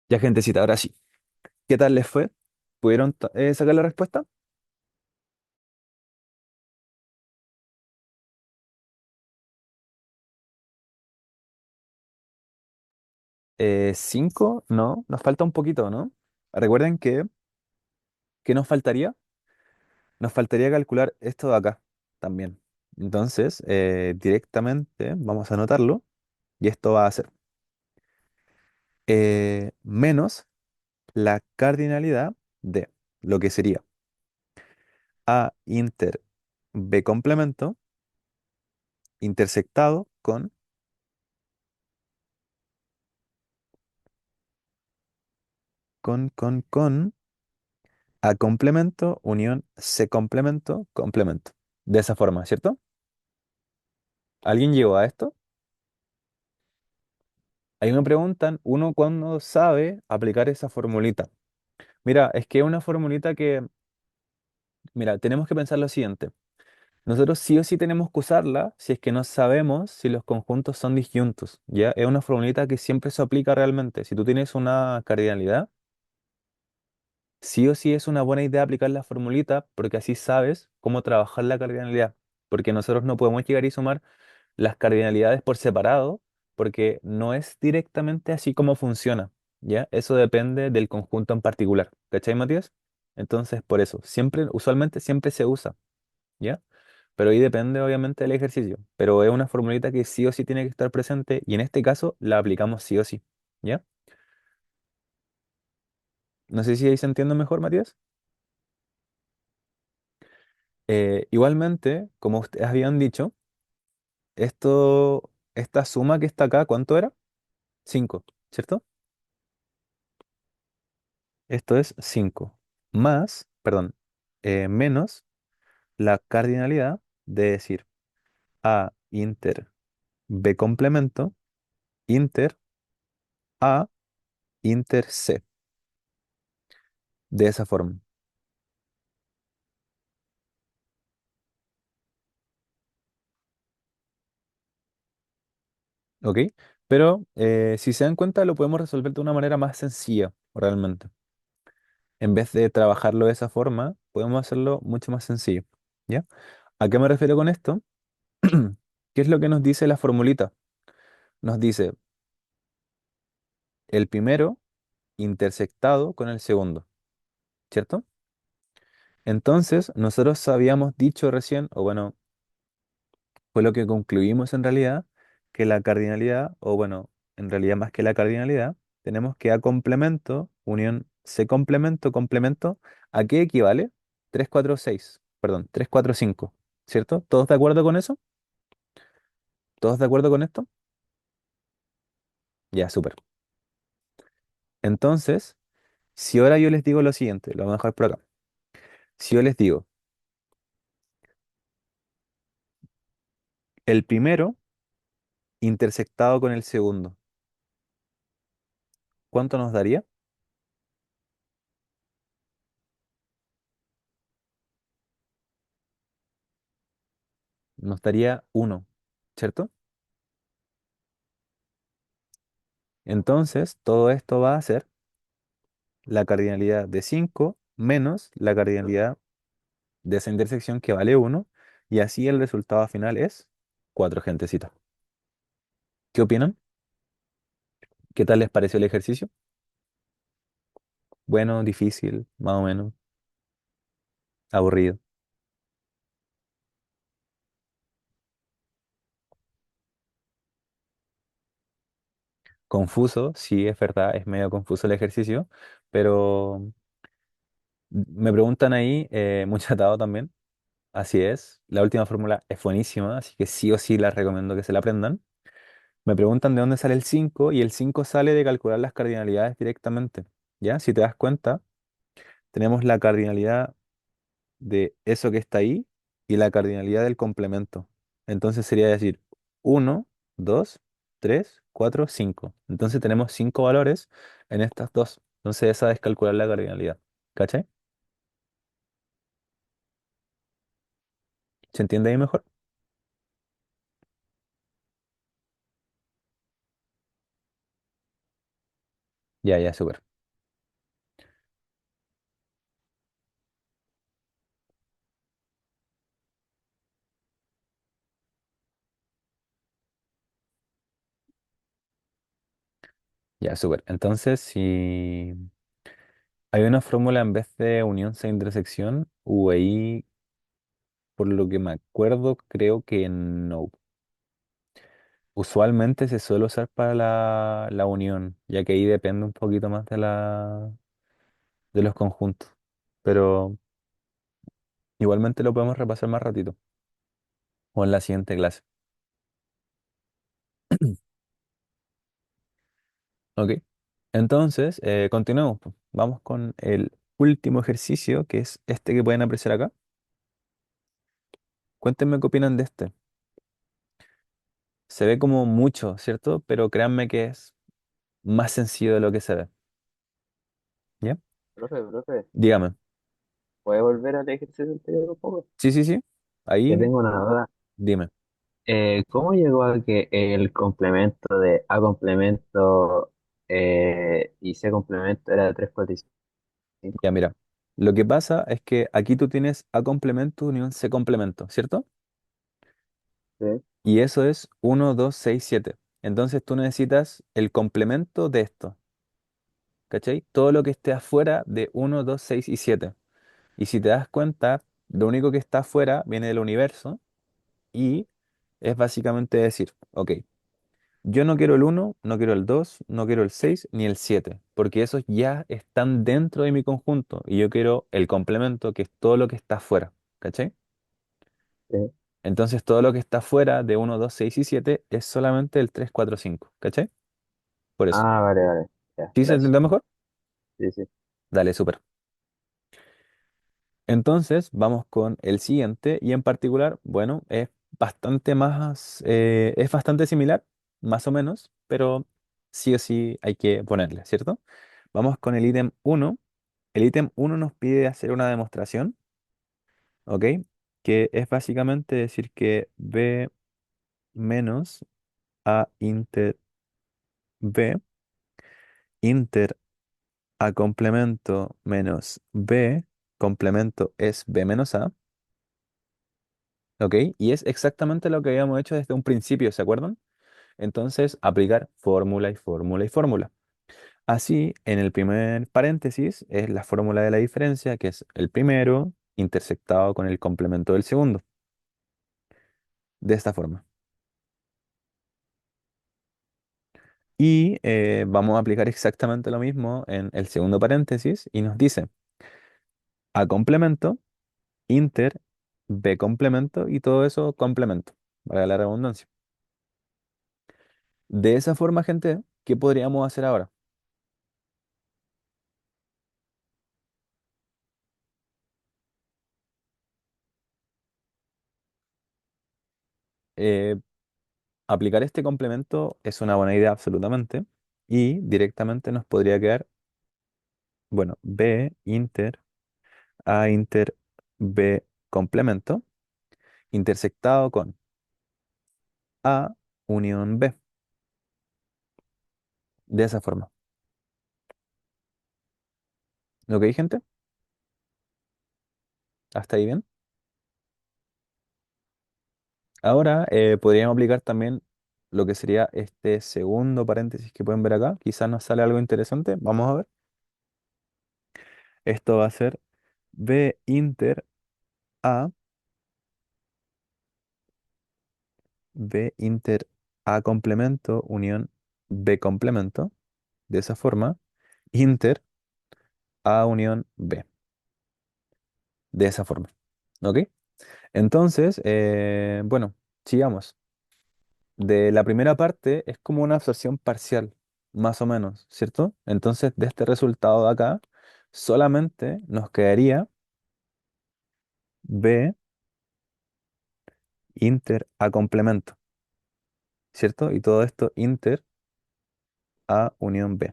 Ya, gentecita, ahora sí. ¿Qué tal les fue? ¿Pudieron sacar la respuesta? 5, no, nos falta un poquito, ¿no? Recuerden que, ¿qué nos faltaría? Nos faltaría calcular esto de acá también. Entonces, directamente vamos a anotarlo y esto va a ser menos la cardinalidad de lo que sería A inter B complemento intersectado con A complemento unión C complemento complemento. De esa forma, ¿cierto? ¿Alguien llegó a esto? Ahí me preguntan, ¿uno cuándo sabe aplicar esa formulita? Mira, es que es una formulita que, mira, tenemos que pensar lo siguiente. Nosotros sí o sí tenemos que usarla si es que no sabemos si los conjuntos son disjuntos, ¿ya? Es una formulita que siempre se aplica realmente. Si tú tienes una cardinalidad, sí o sí es una buena idea aplicar la formulita porque así sabes cómo trabajar la cardinalidad. Porque nosotros no podemos llegar y sumar las cardinalidades por separado porque no es directamente así como funciona, ¿ya? Eso depende del conjunto en particular. ¿Cachai, Matías? Entonces, por eso, siempre, usualmente siempre se usa, ¿ya? Pero ahí depende obviamente del ejercicio. Pero es una formulita que sí o sí tiene que estar presente y en este caso la aplicamos sí o sí, ¿ya? No sé si ahí se entiende mejor, Matías. Igualmente, como ustedes habían dicho, esta suma que está acá, ¿cuánto era? 5, ¿cierto? Esto es 5 más, perdón, menos la cardinalidad de decir A inter B complemento inter A inter C. De esa forma. ¿ok? Pero si se dan cuenta, lo podemos resolver de una manera más sencilla, realmente. En vez de trabajarlo de esa forma, podemos hacerlo mucho más sencillo, ¿ya? ¿A qué me refiero con esto? ¿Qué es lo que nos dice la formulita? Nos dice el primero intersectado con el segundo, ¿cierto? Entonces, nosotros habíamos dicho recién, o bueno, fue lo que concluimos en realidad, que la cardinalidad, o bueno, en realidad más que la cardinalidad, tenemos que A complemento, unión C complemento, complemento, ¿a qué equivale? 3 4 6 perdón, 3 4 5, ¿cierto? ¿Todos de acuerdo con eso? ¿Todos de acuerdo con esto? Ya, súper. Entonces, si ahora yo les digo lo siguiente, lo vamos a dejar por acá. Si yo les digo, el primero intersectado con el segundo, ¿cuánto nos daría? Nos daría uno, ¿cierto? Entonces, todo esto va a ser la cardinalidad de 5 menos la cardinalidad de esa intersección que vale uno, y así el resultado final es 4 gentecitos. ¿Qué opinan? ¿Qué tal les pareció el ejercicio? Bueno, difícil, más o menos, aburrido. Confuso, sí, es verdad, es medio confuso el ejercicio, pero me preguntan ahí, muy chatado también, así es, la última fórmula es buenísima, así que sí o sí les recomiendo que se la aprendan. Me preguntan de dónde sale el 5 y el 5 sale de calcular las cardinalidades directamente. ¿Ya? Si te das cuenta, tenemos la cardinalidad de eso que está ahí y la cardinalidad del complemento. Entonces sería decir uno, 2, 3, 4, 5. Entonces tenemos 5 valores en estas dos. Entonces esa es calcular la cardinalidad. ¿Cachai? ¿Se entiende ahí mejor? Ya, ya, súper. Ya, súper. Entonces, si hay una fórmula en vez de unión se intersección, ahí por lo que me acuerdo, creo que no. Usualmente se suele usar para la unión, ya que ahí depende un poquito más de los conjuntos. Pero igualmente lo podemos repasar más ratito o en la siguiente clase. ¿Ok? Entonces, continuemos, po. Vamos con el último ejercicio, que es este que pueden apreciar acá. Cuéntenme qué opinan de este. Se ve como mucho, ¿cierto? Pero créanme que es más sencillo de lo que se ve. ¿Ya? Profe, Dígame. ¿puede volver al ejercicio anterior un poco? Sí, sí, sí. Que Ahí, tengo una duda. dime. ¿Cómo llegó a que el complemento de A complemento y C complemento era 3 4 y 5? Ya, mira, lo que pasa es que aquí tú tienes A complemento unión C complemento, ¿cierto? Sí, Y eso es uno 2 6 7. Entonces tú necesitas el complemento de esto, ¿cachai? Todo lo que esté afuera de uno 2 6 y 7. Y si te das cuenta, lo único que está afuera viene del universo y es básicamente decir, ok, yo no quiero el uno, no quiero el 2, no quiero el 6 ni el 7, porque esos ya están dentro de mi conjunto y yo quiero el complemento, que es todo lo que está afuera, ¿cachai? sí. Entonces todo lo que está fuera de uno, 2, 6 y 7 es solamente el 3, 4, 5. ¿Cachai? Por eso. Ah, vale, vale. Ya, ¿Sí se gracias. entendió mejor? Sí, sí. Dale, súper. Entonces vamos con el siguiente y en particular, bueno, es bastante similar, más o menos, pero sí o sí hay que ponerle, ¿cierto? Vamos con el ítem uno. El ítem uno nos pide hacer una demostración, ¿ok? Que es básicamente decir que B menos A inter B, inter A complemento menos B, complemento es B menos A, ¿ok? Y es exactamente lo que habíamos hecho desde un principio, ¿se acuerdan? Entonces, aplicar fórmula y fórmula y fórmula. Así, en el primer paréntesis es la fórmula de la diferencia, que es el primero intersectado con el complemento del segundo, de esta forma. Y vamos a aplicar exactamente lo mismo en el segundo paréntesis y nos dice A complemento, inter, B complemento y todo eso complemento, para la redundancia. De esa forma, gente, ¿qué podríamos hacer ahora? Eh, Aplicar este complemento es una buena idea absolutamente y directamente nos podría quedar, bueno, B inter, A inter, B complemento, intersectado con A unión B, de esa forma. ¿Ok, gente? ¿Hasta ahí bien? Ahora podríamos aplicar también lo que sería este segundo paréntesis que pueden ver acá. Quizás nos sale algo interesante. Vamos a ver. Esto va a ser B inter A, B inter A complemento unión B complemento. De esa forma, inter A unión B. De esa forma. ¿Ok? Entonces, bueno, sigamos. De la primera parte es como una absorción parcial, más o menos, ¿cierto? Entonces, de este resultado de acá, solamente nos quedaría B inter A complemento, ¿cierto? Y todo esto inter A unión B,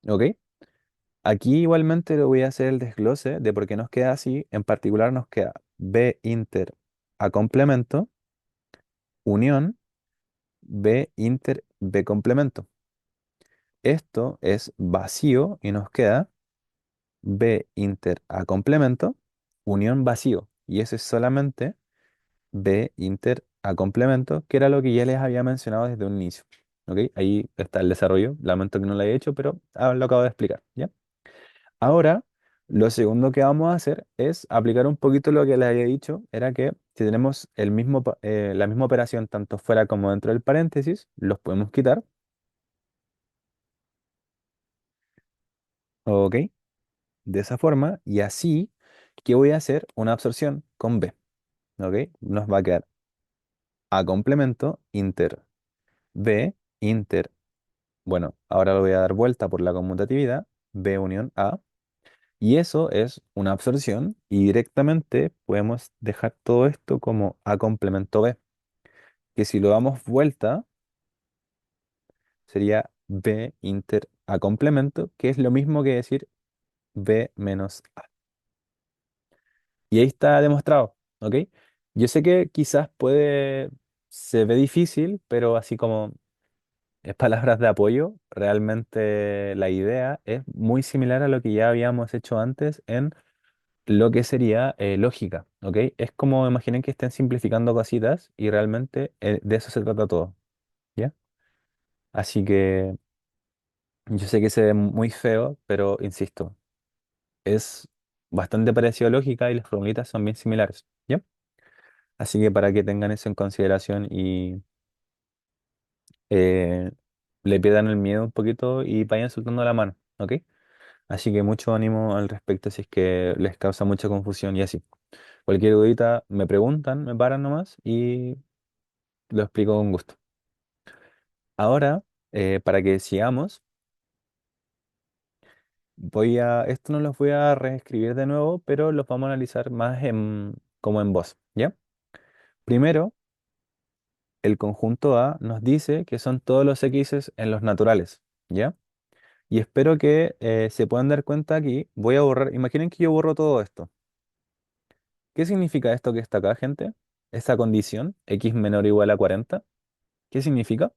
¿ok? Aquí igualmente le voy a hacer el desglose de por qué nos queda así. En particular nos queda B inter A complemento, unión B inter B complemento. Esto es vacío y nos queda B inter A complemento, unión vacío. Y ese es solamente B inter A complemento, que era lo que ya les había mencionado desde un inicio. ¿Ok? Ahí está el desarrollo. Lamento que no lo haya hecho, pero lo acabo de explicar. ¿Ya? Ahora, lo segundo que vamos a hacer es aplicar un poquito lo que les había dicho. Era que si tenemos la misma operación tanto fuera como dentro del paréntesis, los podemos quitar. ¿Ok? De esa forma. Y así, ¿qué voy a hacer? Una absorción con B. ¿Ok? Nos va a quedar A complemento, inter B, inter. Bueno, ahora lo voy a dar vuelta por la conmutatividad, B unión A. Y eso es una absorción y directamente podemos dejar todo esto como A complemento B, que si lo damos vuelta sería B inter A complemento, que es lo mismo que decir B menos A. Y ahí está demostrado, ¿ok? Yo sé que quizás se ve difícil, pero así como palabras de apoyo, realmente la idea es muy similar a lo que ya habíamos hecho antes en lo que sería lógica, ¿ok? Es como imaginen que estén simplificando cositas y realmente de eso se trata todo, ¿ya? Así que yo sé que se ve muy feo, pero insisto, es bastante parecido a lógica y las formulitas son bien similares, ¿ya? Así que para que tengan eso en consideración y eh, le pierdan el miedo un poquito y vayan soltando la mano, ¿ok? Así que mucho ánimo al respecto si es que les causa mucha confusión y así. Cualquier dudita me preguntan, me paran nomás y lo explico con gusto. Ahora, para que sigamos, esto no los voy a reescribir de nuevo, pero los vamos a analizar más como en voz, ¿ya? Primero, el conjunto A nos dice que son todos los X en los naturales, ¿ya? Y espero que se puedan dar cuenta aquí, voy a borrar, imaginen que yo borro todo esto. ¿Qué significa esto que está acá, gente? esta condición, x menor o igual a 40, ¿qué significa?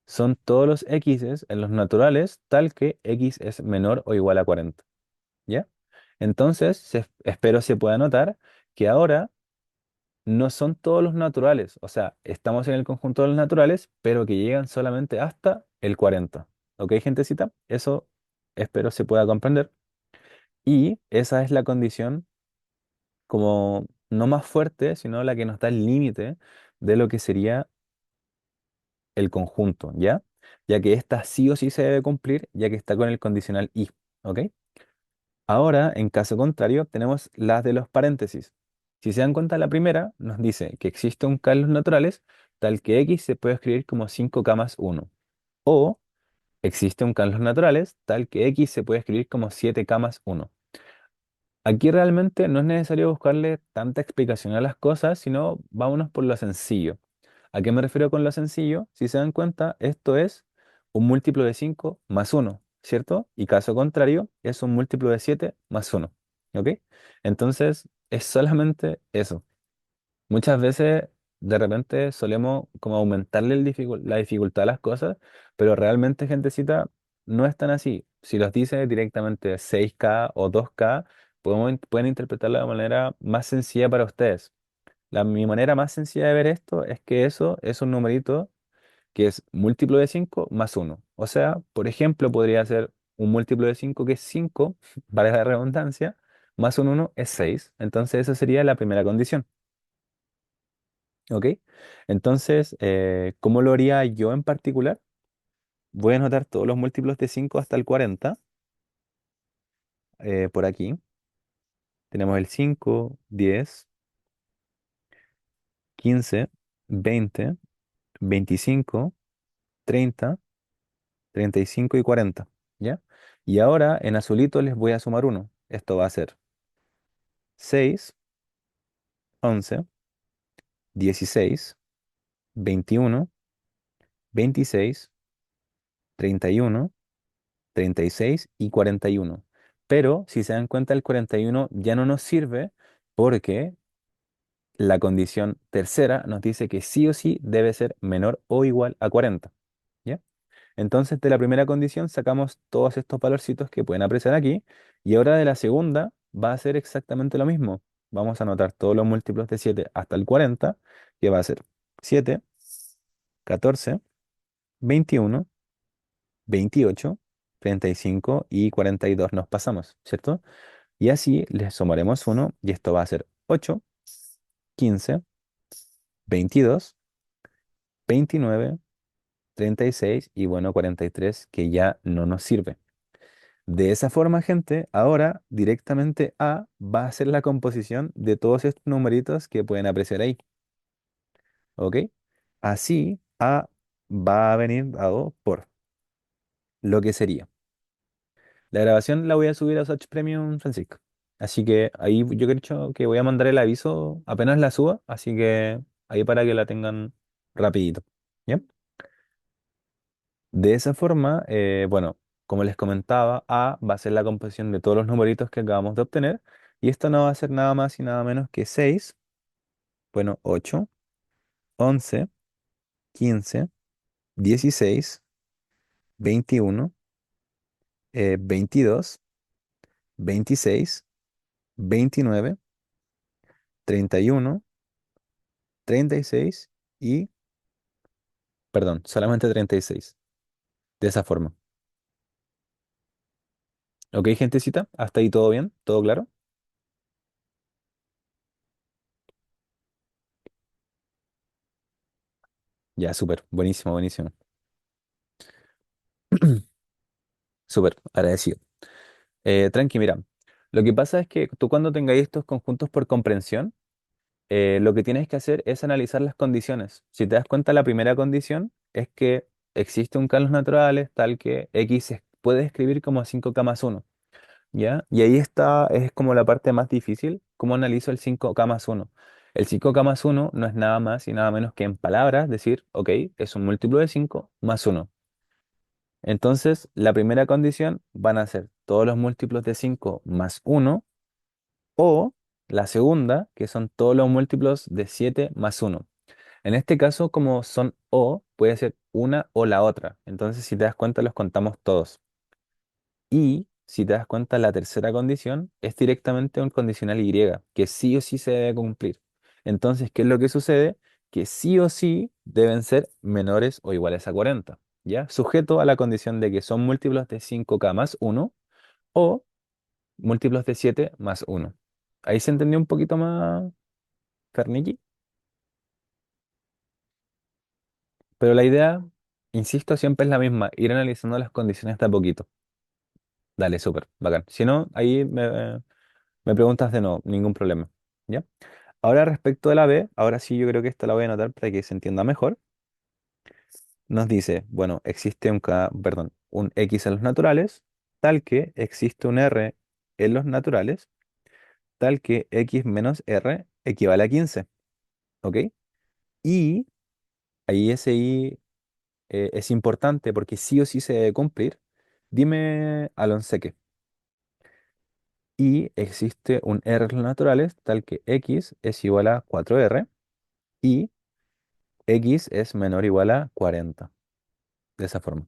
Son todos los x's en los naturales tal que x es menor o igual a 40. ¿Ya? Entonces, espero se pueda notar que ahora no son todos los naturales, o sea, estamos en el conjunto de los naturales, pero que llegan solamente hasta el 40. ¿Ok, gentecita? Eso espero se pueda comprender. Y esa es la condición como no más fuerte, sino la que nos da el límite de lo que sería el conjunto, ¿ya? Ya que esta sí o sí se debe cumplir, ya que está con el condicional y, ¿ok? Ahora, en caso contrario, tenemos las de los paréntesis. Si se dan cuenta, la primera nos dice que existe un K en los naturales tal que x se puede escribir como 5K más 1. O existe un K en los naturales tal que x se puede escribir como 7K más 1. Aquí realmente no es necesario buscarle tanta explicación a las cosas, sino vámonos por lo sencillo. ¿A qué me refiero con lo sencillo? Si se dan cuenta, esto es un múltiplo de 5 más uno, ¿cierto? Y caso contrario, es un múltiplo de 7 más uno, ¿ok? Entonces, es solamente eso. Muchas veces, de repente, solemos como aumentarle la dificultad a las cosas, pero realmente, gentecita, no es tan así. Si los dice directamente 6K o 2K, pueden interpretarlo de manera más sencilla para ustedes. Mi manera más sencilla de ver esto es que eso es un numerito que es múltiplo de 5 más uno. O sea, por ejemplo, podría ser un múltiplo de 5 que es 5, vale la redundancia, más un 1 es 6. Entonces, esa sería la primera condición. ¿Ok? Entonces, ¿cómo lo haría yo en particular? Voy a anotar todos los múltiplos de 5 hasta el 40. Por aquí. Tenemos el 5, 10, 15, 20, 25, 30, 35 y 40. ¿Ya? Y ahora en azulito les voy a sumar uno. Esto va a ser 6, 11, 16, 21, 26, 31, 36 y 41. Pero si se dan cuenta, el 41 ya no nos sirve porque la condición tercera nos dice que sí o sí debe ser menor o igual a 40. ¿Ya? Entonces, de la primera condición sacamos todos estos valorcitos que pueden apreciar aquí. Y ahora de la segunda va a ser exactamente lo mismo. Vamos a anotar todos los múltiplos de 7 hasta el 40, que va a ser 7, 14, 21, 28, 35 y 42 nos pasamos, ¿cierto? Y así le sumaremos uno y esto va a ser 8, 15, 22, 29, 36 y bueno, 43 que ya no nos sirve. De esa forma, gente, ahora directamente A va a ser la composición de todos estos numeritos que pueden apreciar ahí, ¿ok? Así A va a venir dado por lo que sería. La grabación la voy a subir a Soch Premium, Francisco. Así que ahí yo creo que voy a mandar el aviso apenas la suba, así que ahí para que la tengan rapidito. ¿Ya? De esa forma, bueno, como les comentaba, A va a ser la composición de todos los numeritos que acabamos de obtener, y esto no va a ser nada más y nada menos que 6, bueno, 8, 11, 15, 16, 21, 22, 26, 29, 31, 36 y, perdón, solamente 36. De esa forma. ¿Ok, gentecita? ¿Hasta ahí todo bien? ¿Todo claro? Ya, súper. Buenísimo, buenísimo. Súper, agradecido. Tranqui, mira. Lo que pasa es que tú cuando tengáis estos conjuntos por comprensión, lo que tienes que hacer es analizar las condiciones. Si te das cuenta, la primera condición es que existe un K en los naturales tal que X se puede escribir como 5K más uno. ¿Ya? Y ahí está, es como la parte más difícil, cómo analizo el 5K más uno. El 5K más uno no es nada más y nada menos que en palabras decir, ok, es un múltiplo de 5 más uno. Entonces, la primera condición van a ser todos los múltiplos de 5 más uno o La segunda, que son todos los múltiplos de 7 más uno. En este caso, como son o, puede ser una o la otra. Entonces, si te das cuenta, los contamos todos. Y si te das cuenta, la tercera condición es directamente un condicional Y, que sí o sí se debe cumplir. Entonces, ¿qué es lo que sucede? Que sí o sí deben ser menores o iguales a 40, ¿ya? Sujeto a la condición de que son múltiplos de 5K más uno o múltiplos de 7 más uno. Ahí se entendió un poquito más, Carnegie. Pero la idea, insisto, siempre es la misma, ir analizando las condiciones de a poquito. Dale, súper, bacán. Si no, ahí me preguntas de no, ningún problema. ¿Ya? Ahora respecto de la B, ahora sí yo creo que esta la voy a anotar para que se entienda mejor. Nos dice, bueno, existe perdón, un X en los naturales, tal que existe un R en los naturales, tal que X menos R equivale a 15. ¿Ok? Y ahí ese I es importante porque sí o sí se debe cumplir. Dime, Alonso, qué. Y existe un R en los naturales, tal que X es igual a 4R y X es menor o igual a 40. De esa forma.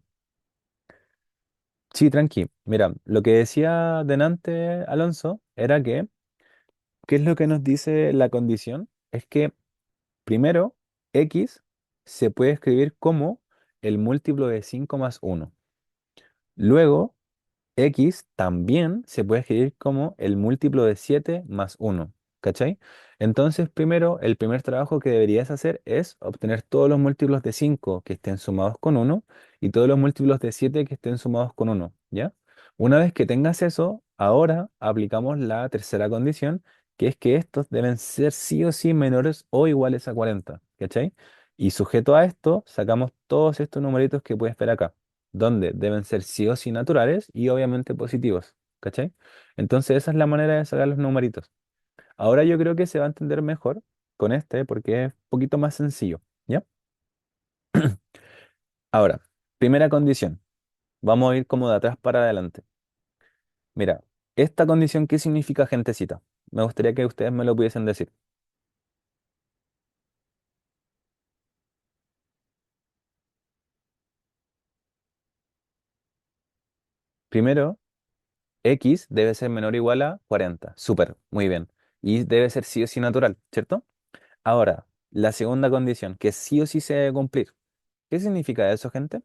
Sí, tranqui. Mira, lo que decía delante Alonso era que, ¿qué es lo que nos dice la condición? Es que primero, X se puede escribir como el múltiplo de 5 más uno. Luego, X también se puede escribir como el múltiplo de 7 más uno. ¿Cachai? Entonces, primero, el primer trabajo que deberías hacer es obtener todos los múltiplos de 5 que estén sumados con uno y todos los múltiplos de 7 que estén sumados con uno. ¿Ya? Una vez que tengas eso, ahora aplicamos la tercera condición, que es que estos deben ser sí o sí menores o iguales a 40. ¿Cachai? Y sujeto a esto, sacamos todos estos numeritos que puedes ver acá donde deben ser sí o sí naturales y obviamente positivos, ¿cachai? Entonces esa es la manera de sacar los numeritos. Ahora yo creo que se va a entender mejor con este porque es un poquito más sencillo, ¿ya? Ahora, primera condición. Vamos a ir como de atrás para adelante. Mira, esta condición, ¿qué significa gentecita? Me gustaría que ustedes me lo pudiesen decir. Primero, X debe ser menor o igual a 40. Súper, muy bien. Y debe ser sí o sí natural, ¿cierto? Ahora, la segunda condición, que sí o sí se debe cumplir. ¿Qué significa eso, gente?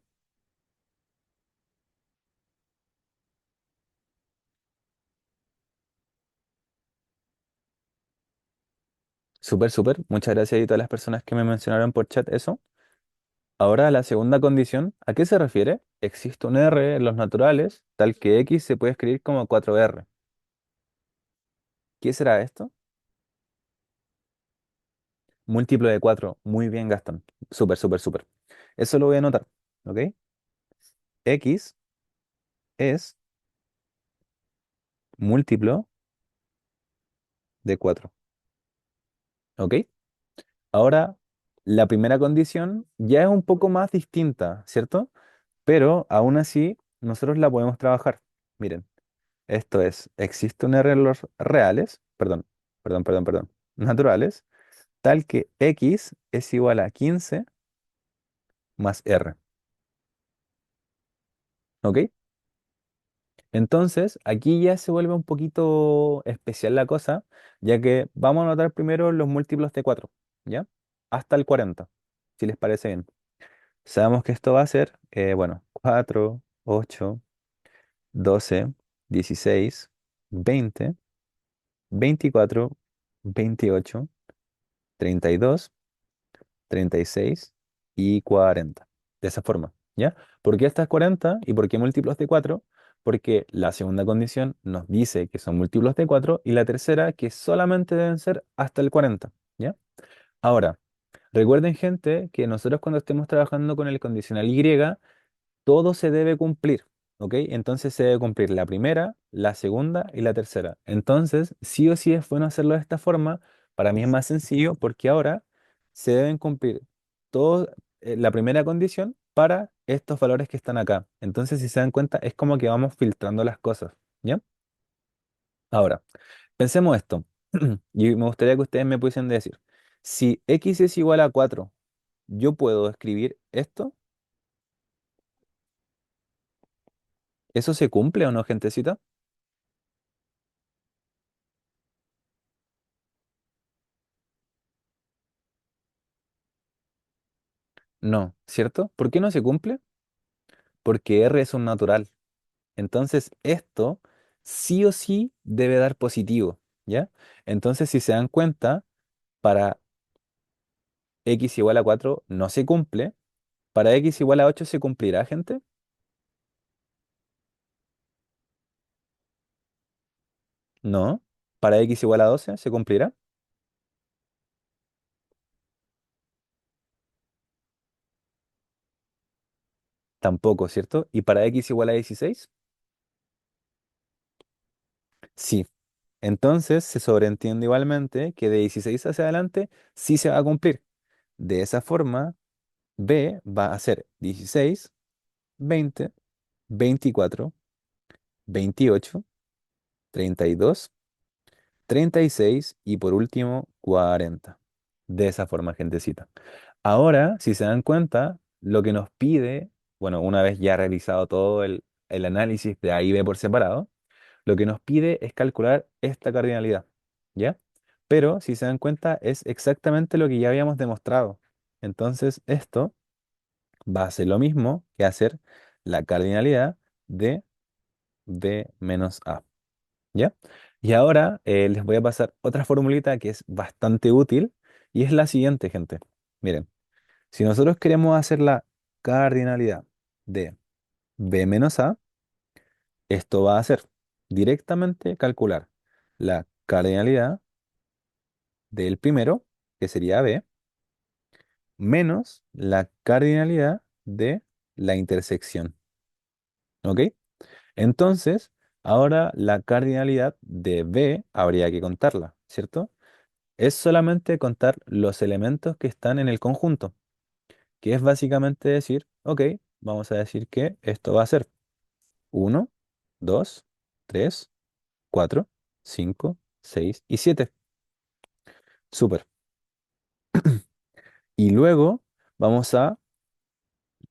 Súper, súper. Muchas gracias a todas las personas que me mencionaron por chat eso. Ahora, la segunda condición, ¿a qué se refiere? Existe un R en los naturales, tal que X se puede escribir como 4R. ¿Qué será esto? Múltiplo de 4. Muy bien, Gastón. Súper, súper, súper. Eso lo voy a anotar. ¿Ok? X es múltiplo de 4. ¿Ok? Ahora, la primera condición ya es un poco más distinta, ¿cierto? Pero aún así, nosotros la podemos trabajar. Miren. Esto es, existe un R en los reales, perdón, naturales, tal que X es igual a 15 más R. ¿Ok? Entonces, aquí ya se vuelve un poquito especial la cosa, ya que vamos a anotar primero los múltiplos de 4, ¿ya? Hasta el 40, si les parece bien. Sabemos que esto va a ser, bueno, 4, 8, 12, 16, 20, 24, 28, 32, 36 y 40. De esa forma, ¿ya? ¿Por qué estas 40 y por qué múltiplos de 4? Porque la segunda condición nos dice que son múltiplos de 4 y la tercera que solamente deben ser hasta el 40, ¿ya? Ahora, recuerden, gente, que nosotros cuando estemos trabajando con el condicional Y, todo se debe cumplir, ¿ok? Entonces se debe cumplir la primera, la segunda y la tercera. Entonces, sí o sí es bueno hacerlo de esta forma. Para mí es más sencillo porque ahora se deben cumplir todo, la primera condición para estos valores que están acá. Entonces, si se dan cuenta, es como que vamos filtrando las cosas, ¿ya? Ahora, pensemos esto. Y me gustaría que ustedes me pudiesen decir, si x es igual a 4, ¿yo puedo escribir esto? ¿Eso se cumple o no, gentecita? No, ¿cierto? ¿Por qué no se cumple? Porque R es un natural. Entonces, esto sí o sí debe dar positivo, ¿ya? Entonces, si se dan cuenta, para x igual a 4 no se cumple. Para x igual a 8 se cumplirá, gente. No. Para x igual a 12 se cumplirá. Tampoco, ¿cierto? ¿Y para x igual a 16? Sí. Entonces, se sobreentiende igualmente que de 16 hacia adelante sí se va a cumplir. De esa forma, b va a ser 16, 20, 24, 28, 32, 36 y por último 40. De esa forma, gentecita. Ahora, si se dan cuenta, lo que nos pide, bueno, una vez ya realizado todo el análisis de A y B por separado, lo que nos pide es calcular esta cardinalidad, ¿ya? Pero si se dan cuenta, es exactamente lo que ya habíamos demostrado. Entonces, esto va a ser lo mismo que hacer la cardinalidad de B menos A. ¿Ya? Y ahora les voy a pasar otra formulita que es bastante útil y es la siguiente, gente. Miren, si nosotros queremos hacer la cardinalidad de b menos a, esto va a ser directamente calcular la cardinalidad del primero, que sería b, menos la cardinalidad de la intersección. ¿Ok? Entonces, ahora la cardinalidad de b habría que contarla, ¿cierto? Es solamente contar los elementos que están en el conjunto, que es básicamente decir, ok, vamos a decir que esto va a ser uno, 2, 3, 4, 5, 6 y 7. Súper. Y luego vamos a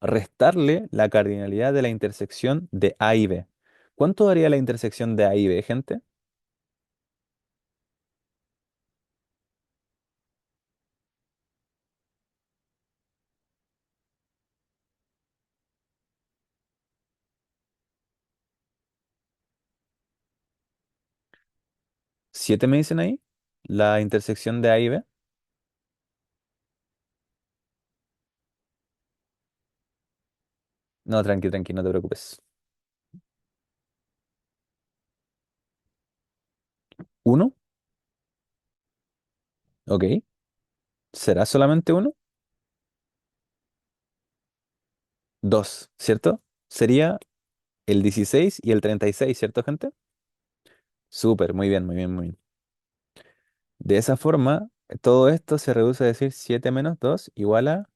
restarle la cardinalidad de la intersección de A y B. ¿Cuánto daría la intersección de A y B, gente? 7 me dicen ahí. La intersección de A y B. No, tranqui, tranqui, no te preocupes. ¿Uno? Ok. ¿Será solamente uno? Dos, ¿cierto? Sería el 16 y el 36, ¿cierto, gente? Súper, muy bien, muy bien, muy bien. De esa forma, todo esto se reduce a decir 7 menos 2 igual a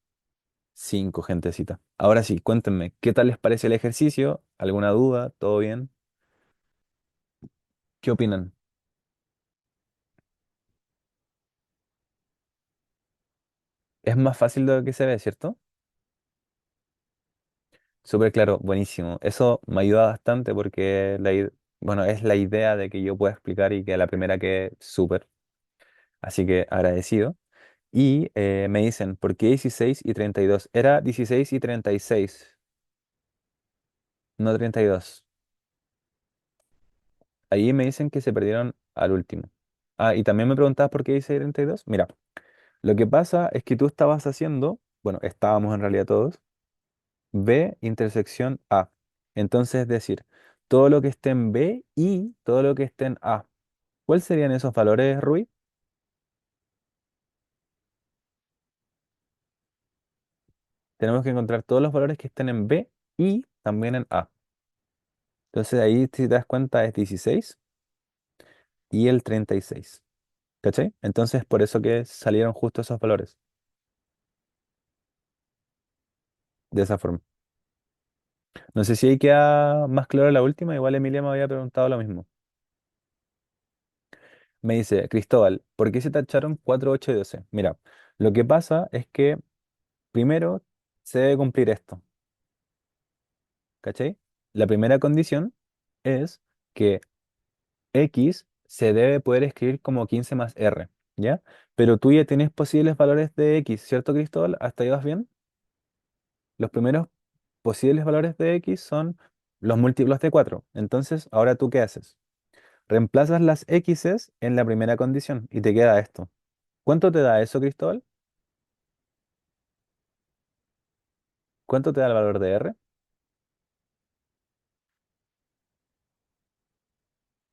5, gentecita. Ahora sí, cuéntenme, ¿qué tal les parece el ejercicio? ¿Alguna duda? ¿Todo bien? ¿Qué opinan? Es más fácil de lo que se ve, ¿cierto? Súper claro, buenísimo. Eso me ayuda bastante porque bueno, es la idea de que yo pueda explicar y que a la primera quede súper. Así que agradecido. Y me dicen, ¿por qué 16 y 32? Era 16 y 36, no 32. Ahí me dicen que se perdieron al último. Ah, y también me preguntabas por qué dice 32. Mira, lo que pasa es que tú estabas haciendo, bueno, estábamos en realidad todos, B intersección A. Entonces, es decir, todo lo que esté en B y todo lo que esté en A. ¿Cuáles serían esos valores, Rui? Tenemos que encontrar todos los valores que estén en B y también en A. Entonces ahí, si te das cuenta, es 16 y el 36. ¿Cachai? Entonces, por eso que salieron justo esos valores, de esa forma. No sé si ahí queda más claro la última, igual Emilia me había preguntado lo mismo. Me dice, Cristóbal, ¿por qué se tacharon 4, 8 y 12? Mira, lo que pasa es que primero se debe cumplir esto, ¿cachai? La primera condición es que X se debe poder escribir como 15 más R, ¿ya? Pero tú ya tienes posibles valores de X, ¿cierto, Cristóbal? ¿Hasta ahí vas bien? Los primeros posibles valores de X son los múltiplos de 4. Entonces, ahora tú ¿qué haces? Reemplazas las X's en la primera condición y te queda esto. ¿Cuánto te da eso, Cristóbal? ¿Cuánto te da el valor de R?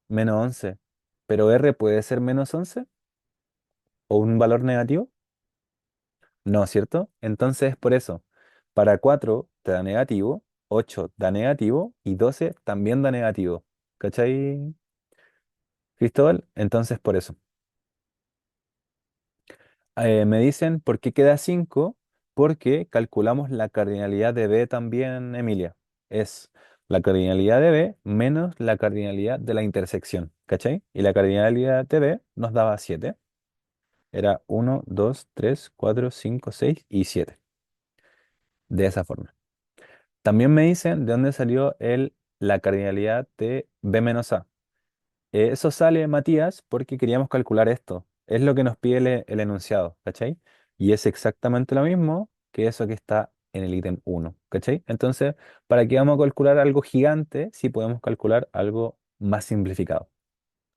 -11. ¿Pero R puede ser -11 o un valor negativo? No, ¿cierto? Entonces, por eso, para 4 te da negativo, 8 da negativo y 12 también da negativo. ¿Cachai, Cristóbal? Entonces, por eso. Me dicen, ¿por qué queda 5? Porque calculamos la cardinalidad de B también, Emilia. Es la cardinalidad de B menos la cardinalidad de la intersección. ¿Cachai? Y la cardinalidad de B nos daba 7. Era 1, 2, 3, 4, 5, 6 y 7. De esa forma. También me dicen de dónde salió la cardinalidad de B menos A. Eso sale, Matías, porque queríamos calcular esto. Es lo que nos pide el enunciado, ¿cachai? Y es exactamente lo mismo que eso que está en el ítem 1, ¿cachai? Entonces, ¿para qué vamos a calcular algo gigante si podemos calcular algo más simplificado?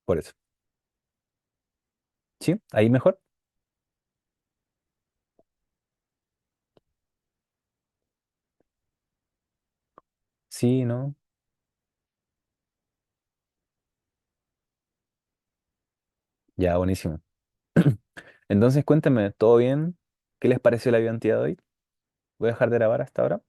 Por eso. ¿Sí? ¿Ahí mejor? Sí, ¿no? Ya, buenísimo. Entonces, cuéntame, ¿todo bien? ¿Qué les pareció la identidad de hoy? Voy a dejar de grabar hasta ahora.